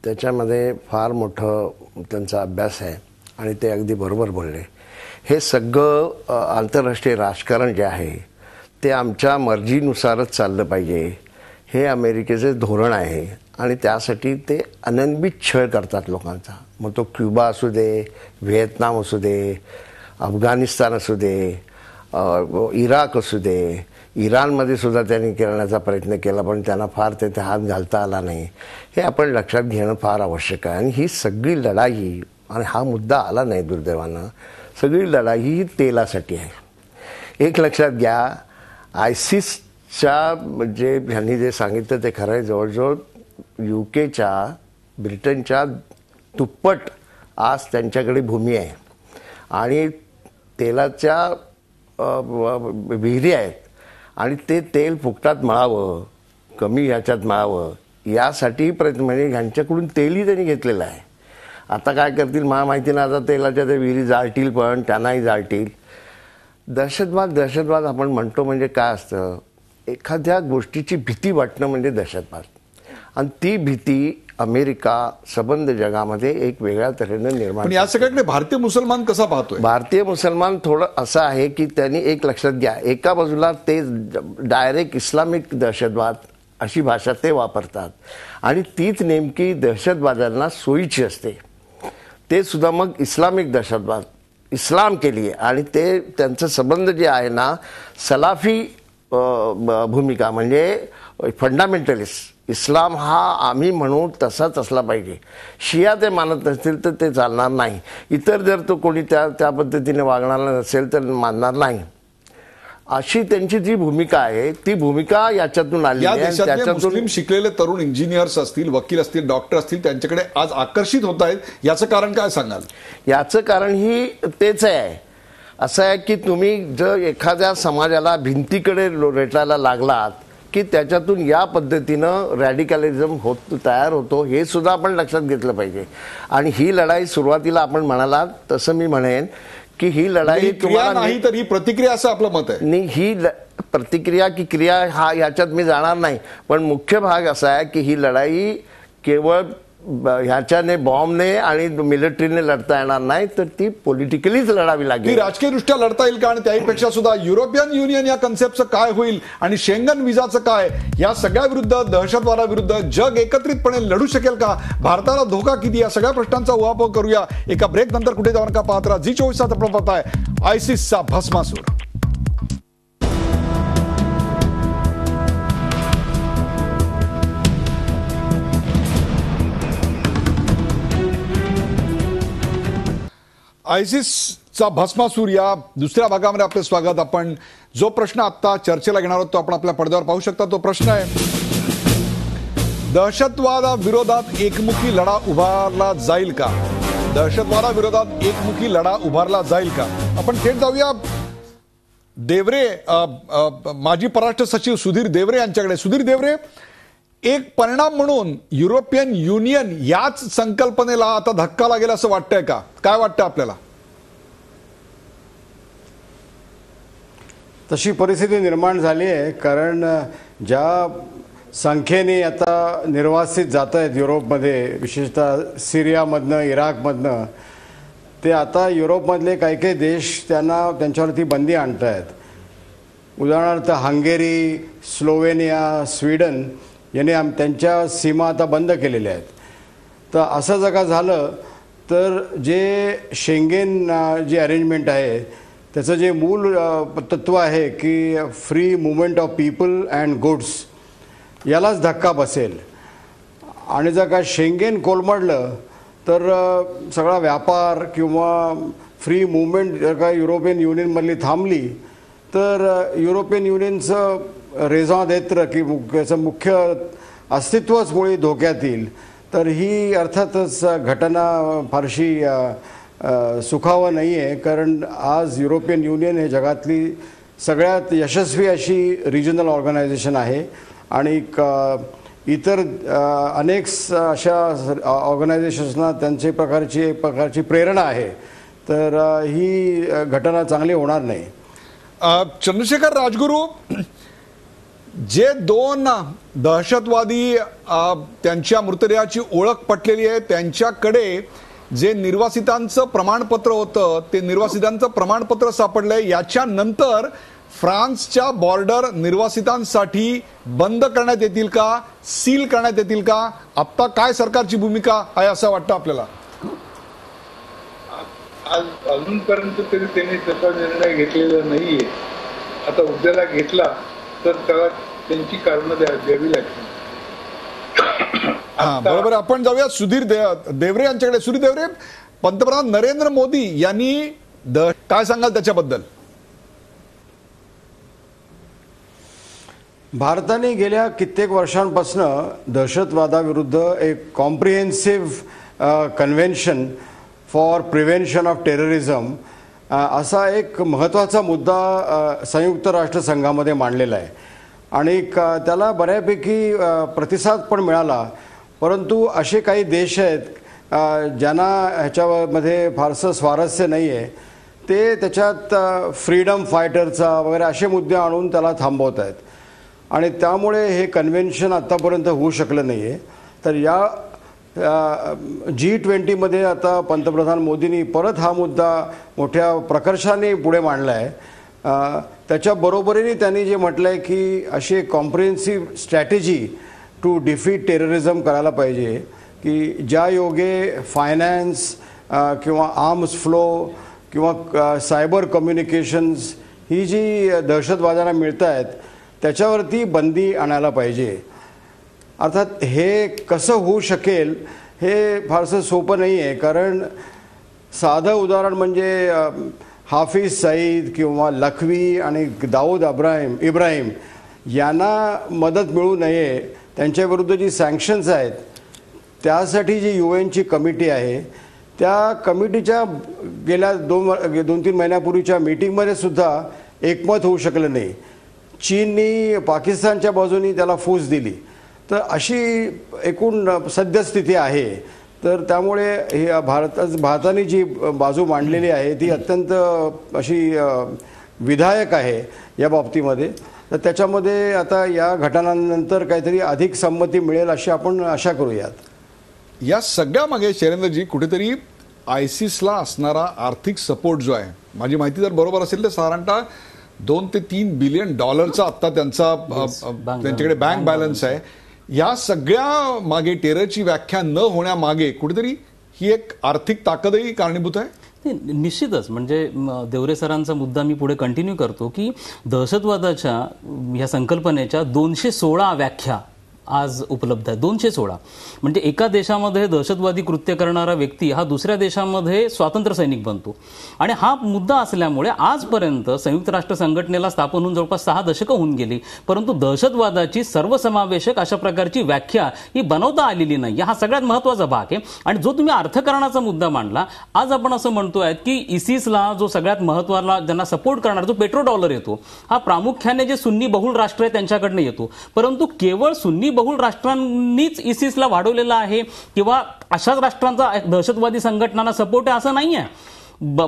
त्याच्यामध्ये फार मोठं त्यांचा अभ्यास आहे आणि ते अगदी बरोबर बोलले. हे सगळं आंतरराष्ट्रीय राजकारण जे आहे ते आमच्या मर्जीनुसारच चाललं पाहिजे, हे अमेरिकेचे धोरण आहे आणि त्यासाठी ते अनन्वित छळ करतात लोकांचा. मग तो क्युबा असू दे, व्हिएतनाम असू दे, अफगाणिस्तान असू दे, इराक असू दे, इराणमध्ये सुद्धा त्यांनी करण्याचा प्रयत्न केला पण त्यांना फार तेथे हात घालता आला नाही. हे आपण लक्षात घेणं फार आवश्यक आहे. आणि ही सगळी लढाई, आणि हा मुद्दा आला नाही दुर्दैवानं, सगळी लढाई ही तेलासाठी आहे. एक लक्षात घ्या, आयसिसच्या जे ह्यांनी जे सांगितलं ते खरं आहे. जवळजवळ युकेच्या, ब्रिटनच्या दुप्पट आज त्यांच्याकडे भूमी आहे आणि तेलाच्या विहिरी आहेत आणि ते तेल फुकटात मळावं, कमी ह्याच्यात मळावं यासाठी प्रयत्न, म्हणजे ह्यांच्याकडून तेलही त्यांनी घेतलेलं आहे. आता काय करतील मला माहिती नाही. आता तेलाच्या त्या विहिरी जाळतील पण त्यांनाही जाळतील. दहशतवाद आपण म्हणतो म्हणजे काय असतं, एखाद्या गोष्टीची भीती वाटणं म्हणजे दहशतवाद. आणि ती भीती अमेरिका सबंध जगामध्ये एक वेगळ्या तऱ्हेने निर्माण. पण या सगळ्याकडे भारतीय मुसलमान कसा पाहतोय? भारतीय मुसलमान थोडं असं आहे की त्यांनी एक लक्षात घ्या, एका बाजूला ते डायरेक्ट इस्लामिक दहशतवाद अशी भाषा ते वापरतात आणि तीच नेमकी दहशतवाद्यांना सोयीची असते. ते सुद्धा मग इस्लामिक दहशतवाद, इस्लाम केली आणि ते त्यांचं संबंध जे आहे ना सलाफी भूमिका, म्हणजे फंडामेंटलिस्ट. इस्लाम हा आम्ही म्हणू तसाच असला पाहिजे. शिया ते मानत नसतील तर ते चालणार नाही. इतर जर तो कोणी त्या पद्धतीने वागणार नसेल तर मानणार नाही. अशी त्यांची जी भूमिका आहे ती भूमिका याच्यातून आली आहे. त्याच्यातून शिकलेले तरुण इंजिनियर्स असतील, वकील असतील, डॉक्टर असतील, त्यांच्याकडे आज आकर्षित होत आहेत. याचं कारण काय सांगाल? याचं कारण ही तेच आहे. असं आहे की तुम्ही जर एखाद्या समाजाला भिंतीकडे रेटायला लागलात की त्याच्यातून या पद्धतीनं रॅडिकलिझम तयार होतो, हे सुद्धा आपण लक्षात घेतलं पाहिजे. आणि ही लढाई सुरुवातीला आपण म्हणालात तसं मी म्हणेन की ही लढाई तुम्हाला नाही तर ही प्रतिक्रिया, असं आपलं मत आहे. नाही, ही प्रतिक्रिया की क्रिया हा याच्यात मी जाणार नाही. पण मुख्य भाग असा आहे की ही लढाई केवळ ह्याच्याने बॉम्बने आणि मिलिटरीने लढता येणार नाही, तर ती पॉलिटिकलीच लढावी लागेल. ती राजकीयदृष्ट्या लढता येईल का? आणि त्याहीपेक्षा सुद्धा युरोपियन युनियन या कन्सेप्टचं काय होईल आणि शेंगन विजाचं काय, या सगळ्या विरुद्ध, दहशतवादाविरुद्ध जग एकत्रितपणे लढू शकेल का? भारताला धोका किती? या सगळ्या प्रश्नांचा उहापोह करूया एका ब्रेक नंतर. कुठे जाऊ नका, पाहत राहा झी24 आपण पाहताय आयसिसचा भस्मासूर. आयसिसचा भस्मासूर या दुसऱ्या भागामध्ये आपले स्वागत. आपण जो प्रश्न आता चर्चेला घेणार आहोत तो आपण आपल्या पडद्यावर पाहू शकता. तो प्रश्न आहे, दहशतवादाविरोधात एकमुखी लढा उभारला जाईल का? दहशतवादाविरोधात एकमुखी लढा उभारला जाईल का? आपण थेट जाऊया देवरे, माजी परराष्ट्र सचिव सुधीर देवरे यांच्याकडे. सुधीर देवरे, एक परिणाम म्हणून युरोपियन युनियन याच संकल्पनेला आता धक्का लागेल असं वाटतंय का? काय वाटतं आपल्याला? तशी परिस्थिती निर्माण झाली आहे. कारण ज्या संख्येने आता निर्वासित जात आहेत युरोपमध्ये, विशेषतः सिरियामधनं, इराकमधनं, ते आता युरोपमधले काही देश त्यांच्यावरती बंदी आणत आहेत. उदाहरणार्थ हंगेरी, स्लोवेनिया, स्वीडन यांनी त्यांच्या सीमा आता बंद केलेल्या आहेत. तर असं जर का झालं तर जे शेंगेन जी अरेंजमेंट आहे त्याचं जे मूल तत्व आहे की free movement of people and goods, यालाच धक्का बसेल. आणि जर का शेंगेन कोलमडलं तर सगळा व्यापार किंवा फ्री मुवमेंट जर का युरोपियन युनियनमधली थांबली तर युरोपियन युनियनचं रेझॉन देत्र की याचं मुख्य अस्तित्वच मुळी धोक्यात येईल. तर ही अर्थातच घटना फारशी सुखावं नाही आहे, कारण आज युरोपियन युनियन हे जगातली सगळ्यात यशस्वी अशी रिजनल ऑर्गनायझेशन आहे आणि इतर अनेक अशा ऑर्गनायझेशन्सना त्यांची प्रकारची प्रेरणा आहे. तर ही घटना चांगली होणार नाही. चंद्रशेखर राजगुरू, जे 2 दहशतवादी त्यांच्या मृतदेहाची ओळख पटलेली आहे त्यांच्याकडे जे निर्वासितांचं प्रमाणपत्र होतं ते निर्वासितांचं प्रमाणपत्र सापडलंय. याच्यानंतर फ्रान्सच्या बॉर्डर निर्वासितांसाठी बंद करण्यात येतील का, सील करण्यात येतील का? आता काय सरकारची भूमिका आहे असं वाटतं आपल्याला? आज अजूनपर्यंत तरी त्यांनी तसा निर्णय घेतलेला नाहीये. आता उद्याला घेतला तर त्याला त्यांची कारणं द्यावी लागतील. बरोबर. आपण जाऊया सुधीर देवरे यांच्याकडे. सुधीर देवरे, पंतप्रधान नरेंद्र मोदी यांनी काय सांगाल त्याच्याबद्दल? भारताने गेल्या कित्येक वर्षांपासून दहशतवादाविरुद्ध एक comprehensive convention for prevention of terrorism असा एक महत्त्वाचा मुद्दा संयुक्त राष्ट्रसंघामध्ये मांडलेला आहे आणि त्याला बऱ्यापैकी प्रतिसाद पण मिळाला. परंतु असे काही देश आहेत ज्यांना ह्याच्यामध्ये फारसं स्वारस्य नाही आहे, ते त्याच्यात फ्रीडम फायटरचा वगैरे असे मुद्दे आणून त्याला थांबवत आहेत आणि त्यामुळे हे कन्व्हेन्शन आत्तापर्यंत होऊ शकलं नाही आहे. तर या G20मध्ये आता पंतप्रधान मोदींनी परत हा मुद्दा मोठ्या प्रकर्षाने पुढे मांडला आहे. त्याच्याबरोबरीने त्यांनी जे म्हटलं आहे की अशी comprehensive strategy to defeat terrorism करायला पाहिजे की ज्या योगे फायनान्स किंवा आर्म्स फ्लो किंवा सायबर कम्युनिकेशन्स ही जी दहशतवाद्यांना मिळत आहेत त्याच्यावरती बंदी आणायला पाहिजे. अर्थात हे कसं होऊ शकेल हे फारसं सोपं नाही आहे, कारण साधं उदाहरण म्हणजे हाफिज सईद किंवा लखवी आणि दाऊद इब्राहिम यांना मदत मिळू नये त्यांच्याविरुद्ध जी सँक्शन्स आहेत त्यासाठी जी UNची कमिटी आहे त्या कमिटीच्या गेल्या 2-3 महिन्यापूर्वीच्या मीटिंगमध्ये सुद्धा एकमत होऊ शकलं नाही. चीननी पाकिस्तानच्या बाजूनी त्याला फूस दिली. तर अशी एकूण सद्यस्थिती आहे. तर त्यामुळे ही भारताने जी बाजू मांडलेली आहे ती अत्यंत अशी विधायक आहे या बाबतीमध्ये. तर त्याच्यामध्ये आता या घटनांनंतर काहीतरी अधिक संमती मिळेल अशी आपण आशा करूयात. या सगळ्यामागे शैलेंद्रजी कुठेतरी ISISला असणारा आर्थिक सपोर्ट जो आहे, माझी माहिती जर बरोबर असेल तर साधारणतः $2 ते $3 बिलियन आता त्यांच्याकडे बँक बॅलन्स आहे. या सगळ्या मागे टेररची व्याख्या न होण्यामागे कुठेतरी ही एक आर्थिक ताकदही कारणीभूत आहे. निश्चितच. म्हणजे देवरे सरांचा मुद्दा मी पुढे कंटिन्यू करतो की दहशतवादाच्या या संकल्पनेच्या 216 व्याख्या आज उपलब्ध आहे. 216 म्हणजे एका देशामध्ये दहशतवादी कृत्य करणारा व्यक्ती हा दुसऱ्या देशामध्ये स्वातंत्र्य सैनिक बनतो. आणि हा मुद्दा असल्यामुळे आजपर्यंत संयुक्त राष्ट्र संघटनेला स्थापन होऊन जवळपास 6 दशकं होऊन गेली, परंतु दहशतवादाची सर्वसमावेशक अशा प्रकारची व्याख्या ही बनवता आलेली नाही. हा सगळ्यात महत्त्वाचा भाग आहे. आणि जो तुम्ही अर्थकारणाचा मुद्दा मांडला, आज आपण असं म्हणतोय की ISISला जो सगळ्यात महत्त्वाला ज्यांना सपोर्ट करणारा जो पेट्रो डॉलर येतो हा प्रामुख्याने जे सुन्नी बहुल राष्ट्र आहे त्यांच्याकडनं येतो. परंतु केवळ सुन्नी बहुल राष्ट्रांनीच ISISला वाढवलेला आहे किंवा अशाच राष्ट्रांचा दहशतवादी संघटनांना सपोर्ट आहे असं नाही आहे.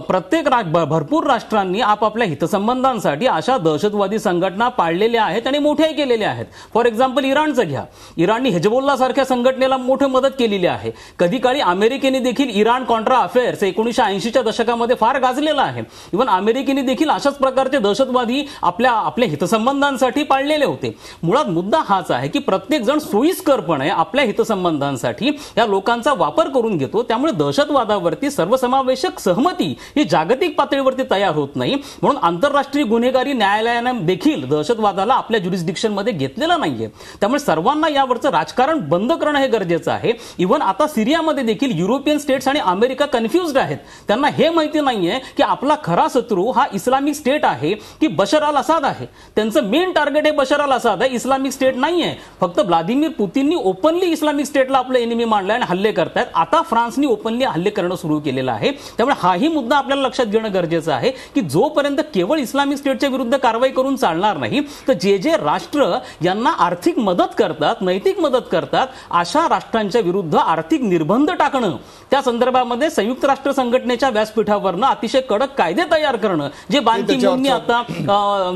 प्रत्येक भरपूर राष्ट्रांनी आपापल्या हितसंबंधांसाठी अशा दहशतवादी संघटना पाळलेल्या आहेत आणि मोठ्याही केलेल्या आहेत. फॉर एक्झाम्पल इराणचं घ्या. इराणनी हिजबुल्ला सारख्या संघटनेला मोठी मदत केलेली आहे. कधी काळी अमेरिकेने देखील इराण कॉन्ट्रा अफेअर्स 1980च्या दशकामध्ये फार गाजलेला आहे. इव्हन अमेरिकेने देखील अशाच प्रकारचे दहशतवादी आपल्या हितसंबंधांसाठी पाळलेले होते. मुळात मुद्दा हाच आहे की प्रत्येक जण सोयीस्करपणे आपल्या हितसंबंधांसाठी या लोकांचा वापर करून घेतो. त्यामुळे दहशतवादावरती सर्वसमावेशक सहमती संमती ही जागतिक पातळीवरती तयार होत नाही, म्हणून आंतरराष्ट्रीय गुन्हेगारी न्यायालयानं देखील दहशतवादाला आपल्या ज्युरिस्डिक्शन मध्ये घेतलेलं नाहीये. त्यामुळे सर्वांना यावरचं राजकारण बंद करणं हे गरजेचं आहे. इव्हन आता सिरियामध्ये देखील युरोपियन स्टेट्स आणि अमेरिका कन्फ्युज्ड आहेत. त्यांना हे माहिती नाहीये की आपला खरा शत्रू हा इस्लामिक स्टेट आहे की बशर अल असाद आहे. त्यांचं मेन टार्गेट हे बशर अल असाद आहे, इस्लामिक स्टेट नाहीये. फक्त व्लादिमीर पुतीननी ओपनली इस्लामिक स्टेटला आपलं एनिमी मानलंय आणि हल्ले करतायत. आता फ्रान्सनी ओपनली हल्ले करणं सुरू केलेलं आहे. त्यामुळे हाही मुद्दा आपल्याला लक्षात घेणं गरजेचं आहे की जोपर्यंत केवळ इस्लामिक स्टेटच्या विरुद्ध कारवाई करून चालणार नाही, तर जे जे राष्ट्र यांना आर्थिक मदत करतात, नैतिक मदत करतात, अशा राष्ट्रांच्या विरुद्ध आर्थिक निर्बंध टाकणं, त्या संदर्भामध्ये संयुक्त राष्ट्र संघटनेच्या व्यासपीठावरनं अतिशय कडक कायदे तयार करणं, जे बान की मूननी आता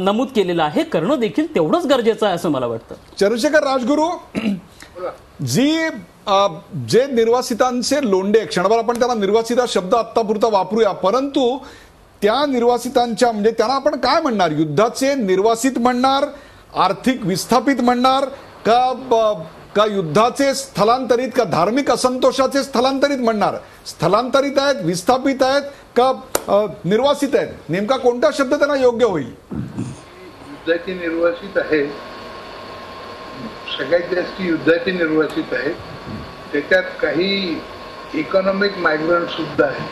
नमूद केलेलं आहे, करणं देखील तेवढंच गरजेचं आहे असं मला वाटतं. चंद्रशेखर राजगुरू, जे निर्वासितांचे लोंढे, क्षणभर आपण त्याला निर्वासिता शब्द आत्तापुरता वापरूया, परंतु त्या निर्वासितांच्या म्हणजे त्यांना आपण काय म्हणणार? युद्धाचे निर्वासित म्हणणार, आर्थिक विस्थापित म्हणणार, का युद्धाचे स्थलांतरित, का धार्मिक असंतोषाचे स्थलांतरित म्हणणार? स्थलांतरित आहेत, विस्थापित आहेत का निर्वासित आहेत? नेमका कोणता शब्द त्यांना योग्य होईल? युद्धाचे निर्वासित आहेत, सगळ्यात जास्त युद्धाचे निर्वासित आहेत. त्याच्यात काही इकॉनॉमिक मायग्रंट सुद्धा आहेत.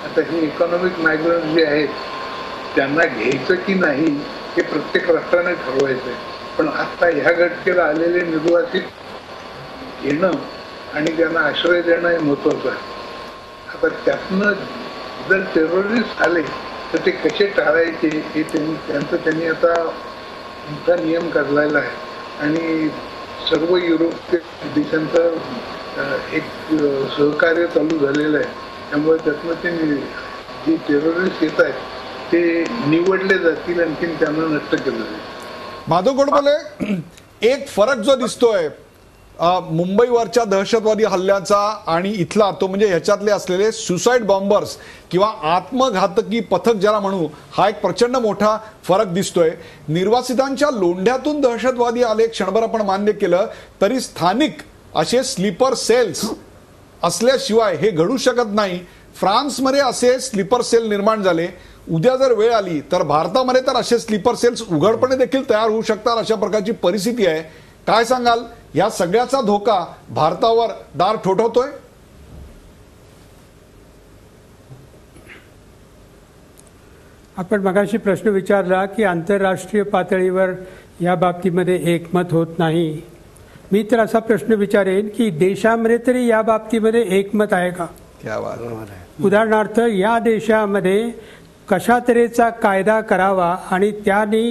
आता हे इकॉनॉमिक मायग्रंट जे आहेत त्यांना घ्यायचं की नाही हे प्रत्येक राष्ट्राने ठरवायचं आहे. पण आता ह्या घटकेला आलेले निर्वासित घेणं आणि त्यांना आश्रय देणं हे महत्वाचं आहे. आता त्यातनं जर टेररिस्ट आले तर ते कसे टाळायचे हे त्यांनी आता मोठा नियम काढलेला आहे आणि सर्व युरोपीय देशांचं एक सहकार्य चालू झालेलं आहे. त्यामुळे त्यातनं ते जे टेररिस्ट येत आहेत ते निवडले जातील, आणखीन त्यांना नष्ट केलं जाईल. माधव गोडबोले, एक फरक जो दिसतोय मुंबईवरच्या दहशतवादी हल्ल्याचा आणि इथला, तो म्हणजे ह्याच्यातले असलेले सुसाईड बॉम्बर्स किंवा आत्मघातकी पथक ज्याला म्हणू, हा एक प्रचंड मोठा फरक दिसतोय. निर्वासितांच्या लोंढ्यातून दहशतवादी आले, क्षणभर आपण मान्य केलं, तरी स्थानिक असे स्लीपर सेल्स असल्याशिवाय हे घडू शकत नाही. फ्रान्समध्ये असे स्लीपर सेल निर्माण झाले. उद्या जर वेळ आली तर भारतामध्ये तर असे स्लीपर सेल्स उघडपणे देखील तयार होऊ शकतात, अशा प्रकारची परिस्थिती आहे. काय सांगाल? या सगळ्याचा धोका भारतावर दार ठोठवतोय? आपण मगाशी प्रश्न विचारला की आंतरराष्ट्रीय पातळीवर या बाबतीमध्ये एकमत होत नाही. मी तर असा प्रश्न विचारेन की देशामध्ये तरी या बाबतीमध्ये एकमत आहे का? उदाहरणार्थ, या देशामध्ये कशा तऱ्हेचा कायदा करावा आणि त्याने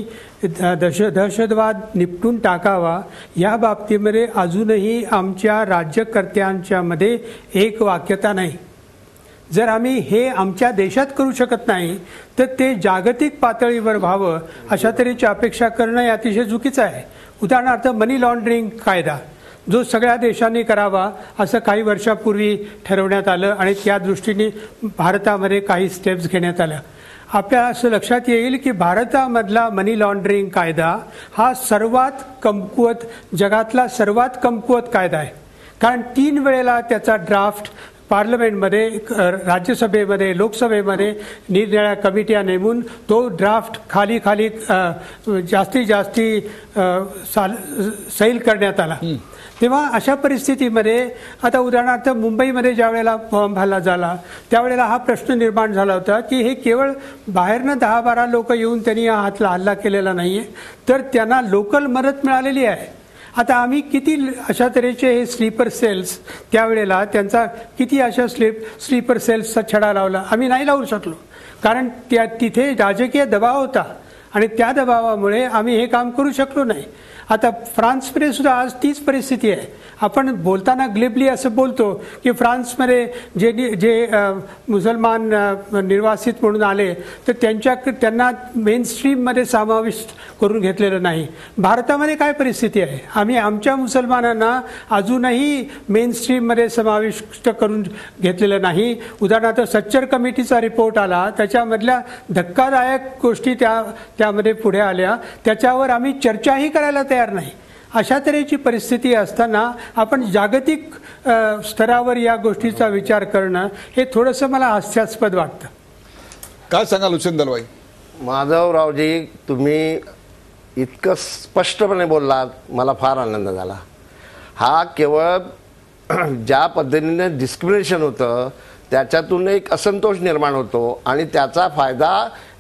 दहशतवाद निपटून टाकावा, या बाबतीमध्ये अजूनही आमच्या राज्यकर्त्यांच्या मध्ये एक वाक्यता नाही. जर आम्ही हे आमच्या देशात करू शकत नाही तर ते जागतिक पातळीवर व्हावं अशा तऱ्हेची अपेक्षा करणं हे अतिशय चुकीचं आहे. उदाहरणार्थ, मनी लॉन्ड्रिंग कायदा जो सगळ्या देशांनी करावा असं काही वर्षापूर्वी ठरवण्यात आलं आणि त्या दृष्टीने भारतामध्ये काही स्टेप्स घेण्यात आल्या. आपल्याला असं लक्षात येईल की भारतामधला मनी लॉन्ड्रिंग कायदा हा सर्वात कमकुवत, जगातला सर्वात कमकुवत कायदा आहे. कारण 3 वेळेला त्याचा ड्राफ्ट पार्लमेंटमध्ये, राज्यसभेमध्ये, लोकसभेमध्ये निरनिराळ्या कमिट्या नेमून तो ड्राफ्ट खाली जास्तीत जास्ती सैल करण्यात आला. तेव्हा अशा परिस्थितीमध्ये आता उदाहरणार्थ मुंबईमध्ये ज्या वेळेला बॉम्ब हल्ला झाला त्यावेळेला हा प्रश्न निर्माण झाला होता की हे केवळ बाहेरनं 10-12 लोक येऊन त्यांनी हा हल्ला केलेला नाहीये, तर त्यांना लोकल मदत मिळालेली आहे. आता आम्ही किती अशा तऱ्हेचे हे स्लीपर सेल्स, त्यावेळेला त्यांचा किती अशा स्लीपर सेल्सचा छडा लावला? आम्ही नाही लावू शकलो, कारण तिथे राजकीय दबाव होता आणि त्या दबावामुळे आम्ही हे काम करू शकलो नाही. आता फ्रान्समध्ये सुद्धा आज तीच परिस्थिती आहे. आपण बोलताना ग्लिबली असं बोलतो की फ्रान्समध्ये जे मुसलमान निर्वासित म्हणून आले तर त्यांना मेन स्ट्रीममध्ये समाविष्ट करून घेतलेलं नाही. भारतामध्ये काय परिस्थिती आहे? आम्ही आमच्या मुसलमानांना अजूनही मेन स्ट्रीममध्ये समाविष्ट करून घेतलेलं नाही. उदाहरणार्थ, सच्चर कमिटीचा रिपोर्ट आला, त्याच्यामधल्या धक्कादायक गोष्टी त्यामध्ये पुढे आल्या, त्याच्यावर आम्ही चर्चाही करायला तयार नाही. अशा तऱ्हेची परिस्थिती असताना आपण जागतिक स्तरावर या गोष्टीचा विचार करणं हे थोडंसं मला हास्यास्पद वाटतं. काय सांगाल हुसेन दलवाई? माधवरावजी, तुम्ही इतकं स्पष्टपणे बोललात, मला फार आनंद झाला. हा केवळ ज्या पद्धतीने डिस्क्रिमिनेशन होतं त्याच्यातून एक असंतोष निर्माण होतो आणि त्याचा फायदा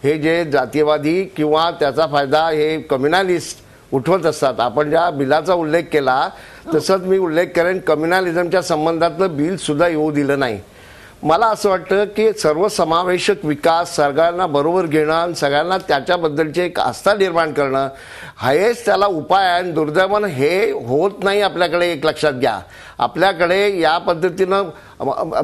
हे जे जातीयवादी किंवा त्याचा फायदा हे कम्युनलिस्ट उठवत असतात. आपण ज्या बिलाचा उल्लेख केला तसंच मी उल्लेख करेन, कम्युनलिझमच्या संबंधातलं बिल सुद्धा येऊ दिलं नाही. मला असं वाटतं की सर्वसमावेशक विकास, सगळ्यांना बरोबर घेणं आणि सगळ्यांना त्याच्याबद्दलची एक आस्था निर्माण करणं हेच त्याला उपाय आहे. आणि दुर्दैवानं हे होत नाही आपल्याकडे. एक लक्षात घ्या, आपल्याकडे या पद्धतीनं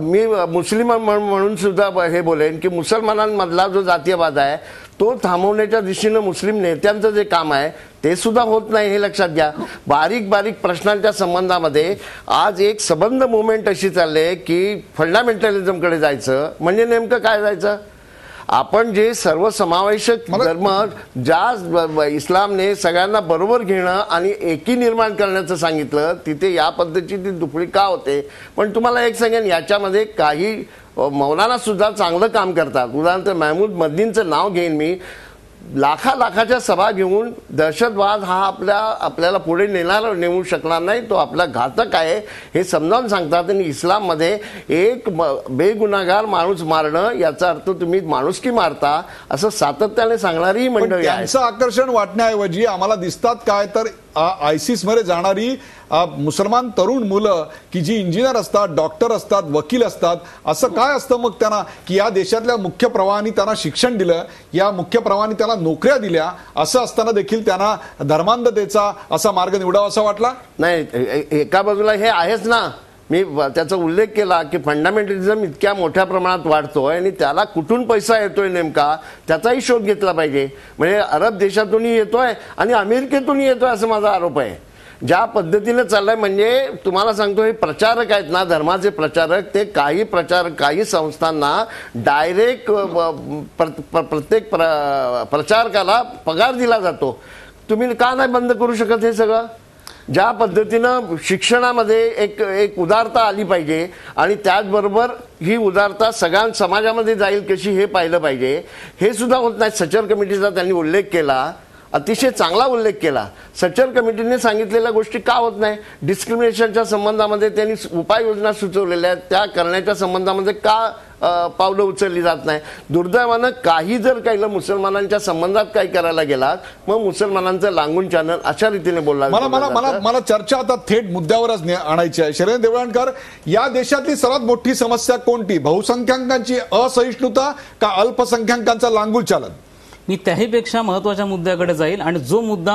मी मुस्लिम म्हणून सुद्धा हे बोलेन की मुसलमानांमधला जो जातीयवाद आहे तो थांबवण्याच्या दिशेनं मुस्लिम नेत्यांचं जे काम आहे ते सुद्धा होत नाही, हे लक्षात घ्या. बारीक बारीक प्रश्नांच्या संबंधामध्ये आज एक सबंध मुवमेंट अशी चालली आहे की फंडामेंटलिझमकडे जायचं म्हणजे नेमकं काय जायचं? आपण जे सर्वसमावेशक धर्म, ज्या इस्लामने सगळ्यांना बरोबर घेणं आणि एकी निर्माण करण्याचं सांगितलं, तिथे या पद्धतीची ती दुफळी का होते? पण तुम्हाला एक सांगेन, याच्यामध्ये काही मौलाना सुद्धा चांगलं काम करतात. उदाहरणार्थ महमूद मदनींचं नाव घेईन मी. लाखाच्या सभा घेऊन दहशतवाद हा आपल्याला पुढे नेऊ शकणार नाही, तो आपला घातक आहे हे समजावून सांगतात. आणि इस्लाममध्ये एक बेगुन्हेगार माणूस मारणं याचा अर्थ तुम्ही माणुसकी मारता असं सातत्याने सांगणारी मंडळी आहे. त्यांचं आकर्षण वाटण्याऐवजी आम्हाला दिसतात काय तर आयसिस मध्ये जाणारी मुसलमान तरुण मुलं की जी इंजिनियर असतात, डॉक्टर असतात, वकील असतात. असं काय असतं मग त्यांना की या देशातल्या मुख्य प्रवाहांनी त्यांना शिक्षण दिलं, या मुख्य प्रवाहांनी त्यांना नोकऱ्या दिल्या, असं असताना देखील त्यांना धर्मांधतेचा असा मार्ग निवडावा असा वाटला नाही? एका बाजूला हे आहेच ना, मी त्याचा उल्लेख केला की फंडामेंटलिझम इतक्या मोठ्या प्रमाणात वाढतोय आणि त्याला कुठून पैसा येतोय नेमका त्याचाही शोध घेतला पाहिजे. म्हणजे अरब देशातूनही येतोय आणि अमेरिकेतूनही येतोय असं माझा आरोप आहे. ज्या पद्धतीने चाललंय म्हणजे तुम्हाला सांगतो, हे प्रचारक आहेत ना, धर्माचे प्रचारक, ते काही संस्थांना डायरेक्ट प्रत्येक प्रचारकाला पगार दिला जातो. तुम्ही का नाही बंद करू शकत हे सगळं? ज्या पद्धतीनं शिक्षणामध्ये एक उदारता आली पाहिजे आणि त्याचबरोबर ही उदारता सगळ्या समाजामध्ये जाईल कशी हे पाहिलं पाहिजे. हे सुद्धा होत नाही. सचर कमिटीचा त्यांनी उल्लेख केला, अतिशय चांगला उल्लेख केला. सचर कमिटीने सांगितलेल्या गोष्टी का होत नाही? डिस्क्रिमिनेशनच्या संबंधामध्ये त्यांनी उपाययोजना सुचवलेल्या आहेत, त्या करण्याच्या संबंधामध्ये का पावलं उचलली जात नाही? दुर्दैवानं काही जर काही मुसलमानांच्या संबंधात काही करायला गेलात मग मुसलमानांचं लागून चॅनल अशा रीतीने बोलला. मला चर्चा आता थेट मुद्द्यावरच आणायची आहे. शरद देवळणकर, या देशातली सर्वात मोठी समस्या कोणती? बहुसंख्याकांची असहिष्णुता का अल्पसंख्याकांचा लांगूल चालन? मी त्याहीपेक्षा महत्वाच्या मुद्द्याकडे जाईल आणि जो मुद्दा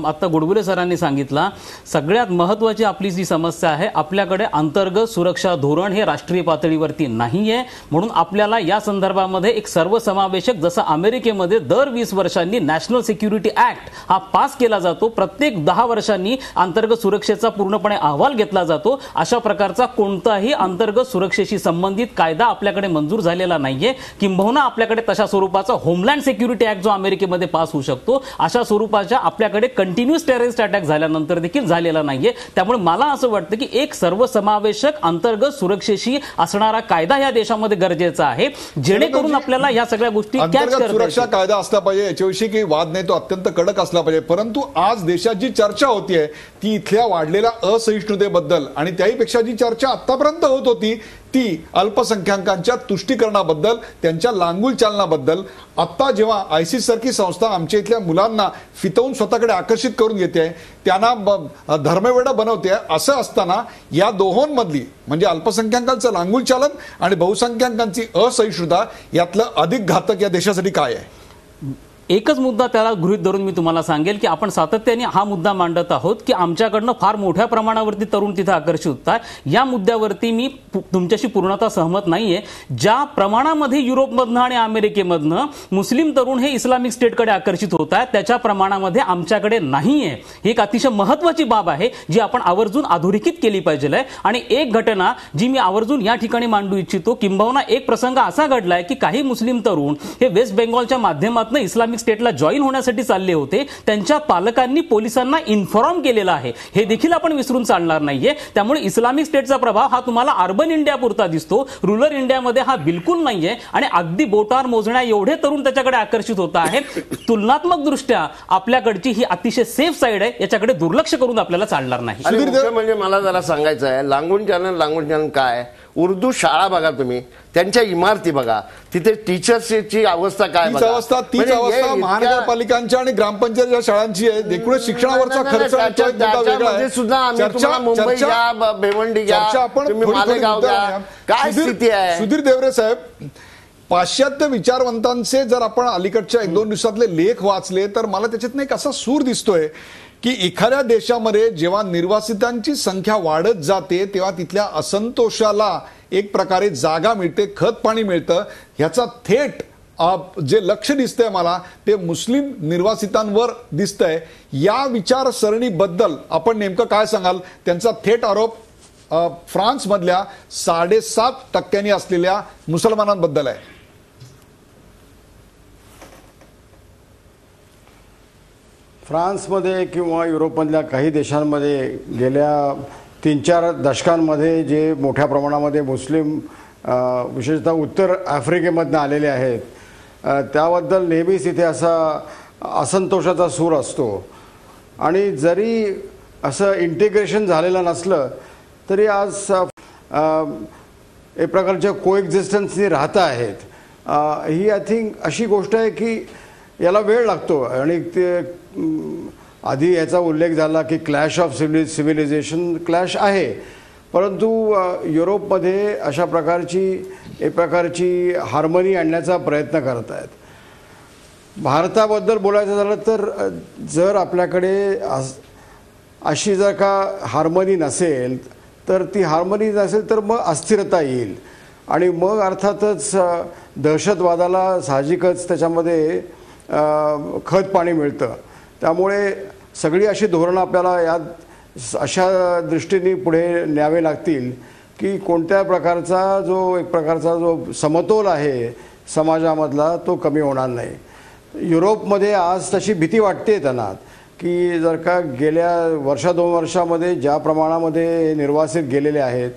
आता गुडगुले सरांनी सांगितला, सगळ्यात महत्वाची आपली जी समस्या आहे, आपल्याकडे अंतर्गत सुरक्षा धोरण हे राष्ट्रीय पातळीवरती नाहीये. म्हणून आपल्याला या संदर्भामध्ये एक सर्वसमावेशक, जसं अमेरिकेमध्ये दर 20 वर्षांनी नॅशनल सिक्युरिटी ऍक्ट हा पास केला जातो, प्रत्येक 10 वर्षांनी अंतर्गत सुरक्षेचा पूर्णपणे अहवाल घेतला जातो, अशा प्रकारचा कोणताही अंतर्गत सुरक्षेशी संबंधित कायदा आपल्याकडे मंजूर झालेला नाहीये. किंबहुना आपल्याकडे तशा स्वरूपाचा होमलँड सिक्युरिटी ऍक्ट जो अमेरिकेमध्ये पास होऊ शकतो, अशा स्वरूपाच्या आपल्याकडे कंटिन्युअस टेररिस्ट अटॅक झाल्यानंतर देखील झालेला नाहीये. त्यामुळे मला असं वाटतं की एक सर्वसमावेशक अंतर्गत सुरक्षेशी असणारा कायदा या देशामध्ये गरजेचा आहे, जेणेकरून आपल्याला या सगळ्या गोष्टी कॅच करता. सुरक्षा कायदा असला पाहिजे, याच्याविषयी काही वाद नाही, तो अत्यंत कडक असला पाहिजे. परंतु आज देशात जी चर्चा होतीये ती इथल्या वाढलेल्या असहिष्णुतेबद्दल आणि त्याहीपेक्षा जी चर्चा आतापर्यंत होत होती ती अल्पसंख्याकांच्या तुष्टीकरणाबद्दल, त्यांच्या लांगूल चालनाबद्दल. आता जेव्हा आयसिस सारखी संस्था आमच्या इथल्या मुलांना फितवून स्वतःकडे आकर्षित करून घेते, त्यांना धर्मवेडा बनवते, असं असताना या दोहोंमधली म्हणजे अल्पसंख्याकांचं लांगूल चालन आणि बहुसंख्याकांची असहिष्णुता यातलं अधिक घातक या देशासाठी काय आहे? एकच मुद्दा त्याला गृहीत धरून मी तुम्हाला सांगेल की आपण सातत्याने हा मुद्दा मांडत आहोत की आमच्याकडनं फार मोठ्या प्रमाणावरती तरुण तिथे आकर्षित होतात. या मुद्द्यावरती मी तुमच्याशी पूर्णतः सहमत नाहीये. ज्या प्रमाणामध्ये युरोपमधनं आणि अमेरिकेमधनं मुस्लिम तरुण हे इस्लामिक स्टेटकडे आकर्षित होत आहेत, त्याच्या प्रमाणामध्ये आमच्याकडे नाहीये. ही एक अतिशय महत्वाची बाब आहे जी आपण आवर्जून अधोरेखित केली पाहिजे. आणि एक घटना जी मी आवर्जून या ठिकाणी मांडू इच्छितो, किंबहुना एक प्रसंग असा घडलाय की काही मुस्लिम तरुण हे वेस्ट बेंगॉलच्या माध्यमातून इस्लामिक इस्लामिक स्टेटला जॉईन होण्यासाठी चालले होते त्यांच्या पालकांनी पोलिसांना इन्फॉर्म केलेलं आहे, हे देखील आपण विसरून चालणार नाहीये. त्यामुळे इस्लामिक स्टेटचा प्रभाव हा तुम्हाला अर्बन इंडिया पुरता दिसतो, रुरल इंडियामध्ये हा बिलकुल नाहीये. आणि अगदी बोटावर मोजण्या एवढे तरुण त्याच्याकडे आकर्षित होत आहेत. तुलनात्मक दृष्ट्या आपल्याकडची ही अतिशय सेफ साईड आहे, याच्याकडे दुर्लक्ष करून आपल्याला चालणार नाही. म्हणजे मला जरा सांगायचं आहे, लांगून चॅनल काय, उर्दू शाळा बघा तुम्ही, त्यांच्या इमारती बघा, तिथे टीचर्सची अवस्था काय, तीच अवस्था महानगरपालिकांच्या आणि ग्रामपंचायत शाळांची आहे. एकूणच शिक्षणावरचा खर्च सुद्धा आम्ही मुंबई घ्या, भिवंडी घ्या, तुम्ही मालेगाव घ्या, काय स्थिती आहे. सुधीर देवरे साहेब, पाश्चात्य विचारवंतांचे जर आपण अलीकडच्या 1-2 दिवसातले लेख वाचले तर मला त्याच्यातनं एक असा सूर दिसतोय की एखाद्या देशामध्ये जेव्हा निर्वासितांची संख्या वाढत जाते तेव्हा तिथल्या असंतोषाला एक प्रकारे जागा मिळते, खत पाणी मिळतं. ह्याचा थेट जे लक्ष दिसतंय मला ते मुस्लिम निर्वासितांवर दिसतंय. या विचारसरणीबद्दल आपण नेमकं काय सांगाल? त्यांचा थेट आरोप फ्रान्समधल्या 7.5% असलेल्या मुसलमानांबद्दल आहे. फ्रान्समध्ये किंवा युरोपमधल्या काही देशांमध्ये गेल्या 3-4 दशकांमध्ये जे मोठ्या प्रमाणामध्ये मुस्लिम विशेषतः उत्तर आफ्रिकेमधनं आलेले आहेत, त्याबद्दल नेहमीच इथे असा असंतोषाचा सूर असतो. आणि जरी असं इंटिग्रेशन झालेलं नसलं तरी आज एक प्रकारच्या कोएक्झिस्टन्सनी राहता आहेत. ही आय थिंक अशी गोष्ट आहे की याला वेळ लागतो. आणि ते आधी याचा उल्लेख झाला की क्लॅश ऑफ सिव्हिलायझेशन क्लॅश आहे, परंतु युरोपमध्ये अशा एक प्रकारची हार्मनी आणण्याचा प्रयत्न करत आहेत. भारताबद्दल बोलायचं झालं तर जर आपल्याकडे अशी जर का हार्मनी नसेल तर ती हार्मनी नसेल तर मग अस्थिरता येईल आणि मग अर्थातच दहशतवादाला साहजिकच त्याच्यामध्ये खत पाणी मिळतं. त्यामुळे सगळी अशी धोरणं आपल्याला यात अशा दृष्टीने पुढे न्यावे लागतील की कोणत्या प्रकारचा एक प्रकारचा जो समतोल आहे समाजामधला तो कमी होणार नाही. युरोपमध्ये आज तशी भीती वाटते त्यांना की जर का गेल्या 1-2 वर्षामध्ये ज्या प्रमाणामध्ये निर्वासित गेलेले आहेत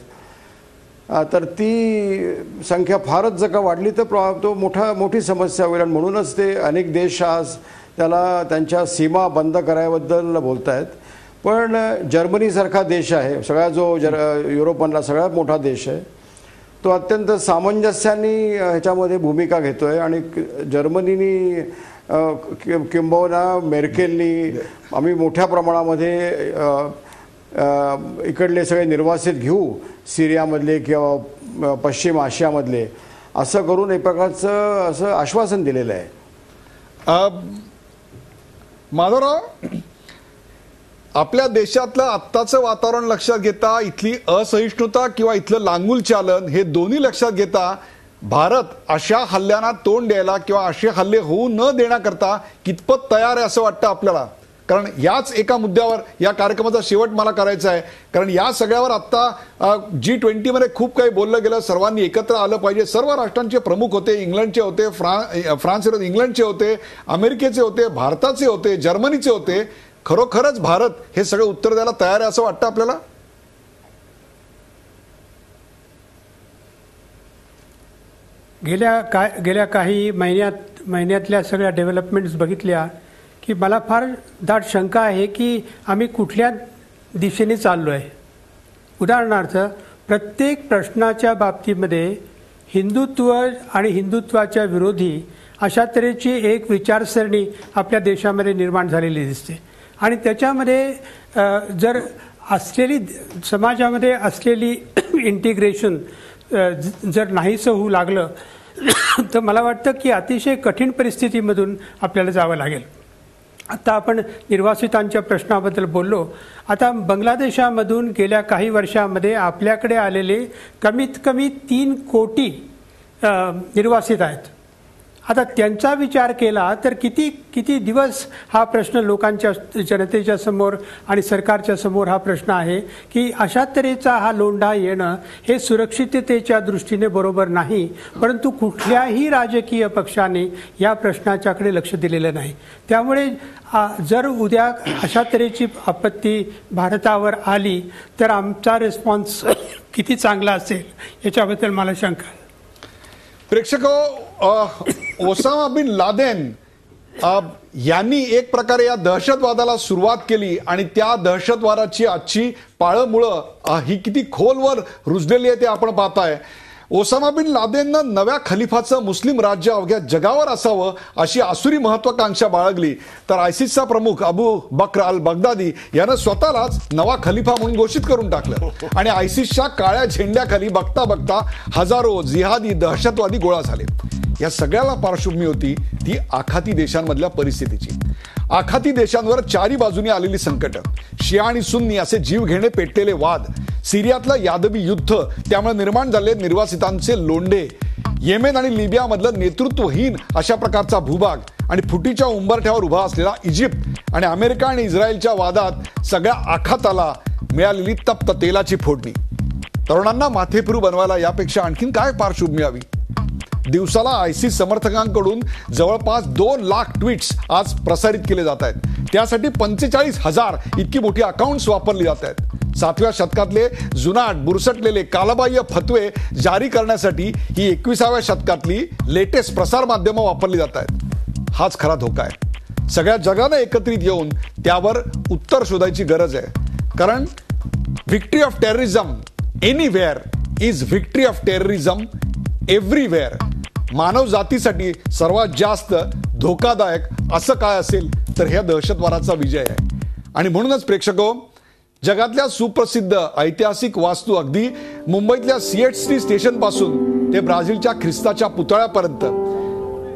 तर ती संख्या फारच जर का वाढली तर तो मोठी समस्या होईल. आणि म्हणूनच ते अनेक देश आज त्याला त्यांच्या सीमा बंद करायबद्दल बोलत आहेत. पण जर्मनीसारखा देश आहे, युरोपमधला सगळ्यात मोठा देश आहे, तो अत्यंत सामंजस्याने ह्याच्यामध्ये भूमिका घेतो आहे. आणि जर्मनीनी किंबहुना मेर्केलनी आम्ही मोठ्या प्रमाणामध्ये इकडले सगळे निर्वासित घेऊ, सिरियामधले किंवा पश्चिम आशियामधले, असं करून एक प्रकारचं असं आश्वासन दिलेलं आहे. माधवराव, आपल्या देशातलं आत्ताचं वातावरण लक्षात घेता, इथली असहिष्णुता किंवा इथलं लांगुल चालन हे दोन्ही लक्षात घेता भारत अशा हल्ल्यांना तोंड द्यायला किंवा असे हल्ले होऊ न देण्याकरता कितपत तयार आहे असं वाटतं आपल्याला? कारण याच एका मुद्द्यावर या कार्यक्रमाचा शेवट मला करायचा आहे. कारण या सगळ्यावर आता G20 मध्ये खूप काही बोललं गेलं, सर्वांनी एकत्र आलं पाहिजे. सर्व राष्ट्रांचे प्रमुख होते, इंग्लंडचे होते, फ्रान्स इंग्लंडचे होते, अमेरिकेचे होते, भारताचे होते, जर्मनीचे होते. खरोखरच भारत हे सगळं उत्तर द्यायला तयार आहे असं वाटतं आपल्याला? गेल्या काही महिन्यातल्या सगळ्या डेव्हलपमेंट्स बघितल्या की मला फार दाट शंका आहे की आम्ही कुठल्या दिशेने चाललो आहे. उदाहरणार्थ, प्रत्येक प्रश्नाच्या बाबतीमध्ये हिंदुत्व आणि हिंदुत्वाच्या विरोधी अशा तऱ्हेची एक विचारसरणी आपल्या देशामध्ये निर्माण झालेली दिसते. आणि त्याच्यामध्ये जर समाजामध्ये असलेली इंटिग्रेशन जर नाहीसं होऊ लागलं तर मला वाटतं की अतिशय कठीण परिस्थितीमधून आपल्याला जावं लागेल. आता आपण निर्वासितांच्या प्रश्नाबद्दल बोललो. आता बांगलादेशामधून गेल्या काही वर्षामध्ये आपल्याकडे आलेले कमीत कमी 3 कोटी निर्वासित आहेत. आता त्यांचा विचार केला तर किती किती दिवस हा प्रश्न लोकांच्या जनतेच्या समोर आणि सरकारच्या समोर हा प्रश्न आहे की अशा तऱ्हेचा हा लोंढा येणं हे सुरक्षिततेच्या दृष्टीने बरोबर नाही. परंतु कुठल्याही राजकीय पक्षाने या प्रश्नाच्याकडे लक्ष दिलेलं नाही. त्यामुळे जर उद्या अशा तऱ्हेची आपत्ती भारतावर आली तर आमचा रिस्पॉन्स किती चांगला असेल याच्याबद्दल मला शंका आहे. प्रेक्षको, ओसामा बिन लादेन यांनी एक प्रकारे या दहशतवादाला सुरुवात केली आणि त्या दहशतवादाची आजची पाळंमुळं ही किती खोलवर रुजलेली आहे ते आपण पाहताय. ओसामा बिन लादेननं नव्या खलिफाचं मुस्लिम राज्य अवघ्या जगावर असावं अशी आसुरी महत्वाकांक्षा बाळगली तर आयसिसचा प्रमुख अबू बक्र अल बगदादी यानं स्वतःलाच नवा खलिफा म्हणून घोषित करून टाकलं आणि आयसिसच्या काळ्या झेंड्याखाली बघता बघता हजारो जिहादी दहशतवादी गोळा झाले. या सगळ्याला पार्श्वभूमी होती ती आखाती देशांमधल्या परिस्थितीची. आखाती देशांवर चारी बाजूनी आलेली संकट, शिया आणि सुन्नी असे जीव घेणे पेटलेले वाद, सिरियातलं यादवी युद्ध, त्यामुळे निर्माण झाले निर्वासितांचे लोंढे, येमेन आणि लिबियामधलं नेतृत्वहीन अशा प्रकारचा भूभाग आणि फुटीच्या उंबरठ्यावर उभा असलेला इजिप्त आणि अमेरिका आणि इस्रायलच्या वादात सगळ्या आखाताला मिळालेली तप्त तेलाची फोडणी. तरुणांना माथेफिरू बनवायला यापेक्षा आणखीन काय पार्श्वभूमी हवी? दिवसाला आयसिस समर्थकांकडून जवळपास 2 लाख ट्विट्स आज प्रसारित केले जात आहेत. त्यासाठी 45,000 इतकी मोठी अकाउंट्स वापरली जात आहेत. 7व्या शतकातले जुनाट बुरसटलेले कालबाह्य फतवे जारी करण्यासाठी ही 21व्या शतकातली लेटेस्ट प्रसार माध्यमं वापरली जात आहेत. हाच खरा धोका आहे. सगळ्या जगानं एकत्रित येऊन त्यावर उत्तर शोधायची गरज आहे. कारण victory of terrorism anywhere is victory of terrorism everywhere. मानव जातीसाठी सर्वात जास्त धोकादायक असं काय असेल तर ह्या दहशतवादाचा विजय आहे. आणि म्हणूनच प्रेक्षको, जगातल्या सुप्रसिद्ध ऐतिहासिक वास्तू अगदी मुंबईतल्या CHT स्टेशन पासून ते ब्राझीलच्या ख्रिस्ताच्या पुतळ्यापर्यंत,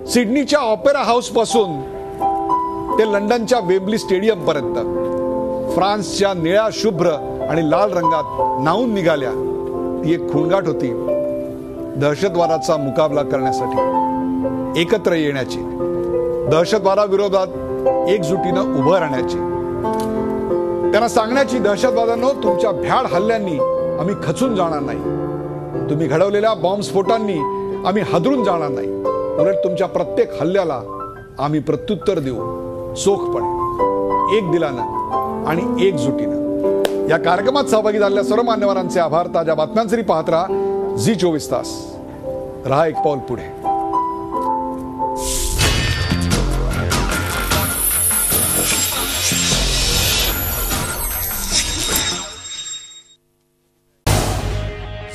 सिडनीच्या ऑपेरा हाऊस पासून ते लंडनच्या वेम्बली स्टेडियम पर्यंत फ्रान्सच्या निळ्या, शुभ्र आणि लाल रंगात न्हाऊन निघाल्या. ती एक खूणगाठ होती दहशतवादाचा मुकाबला करण्यासाठी एकत्र येण्याची, दहशतवादाविरोधात एकजुटीनं उभं राहण्याची, त्यांना सांगण्याची, दहशतवाद्यांनो तुमच्या भ्याड हल्ल्यांनी आम्ही खचून जाणार नाही, तुम्ही घडवलेल्या बॉम्बस्फोटांनी आम्ही हादरून जाणार नाही, उलट तुमच्या प्रत्येक हल्ल्याला आम्ही प्रत्युत्तर देऊ चोखपणे, एक दिलानं आणि एकजुटीनं. या कार्यक्रमात सहभागी झालेल्या सर्व मान्यवरांचे आभार. ताज्या बातम्यांसाठी पाहत राहा झी24 तास. रहा एक पाऊल पुढे.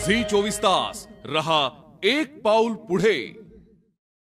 झी24 तास रहा एक पाऊल पुढे.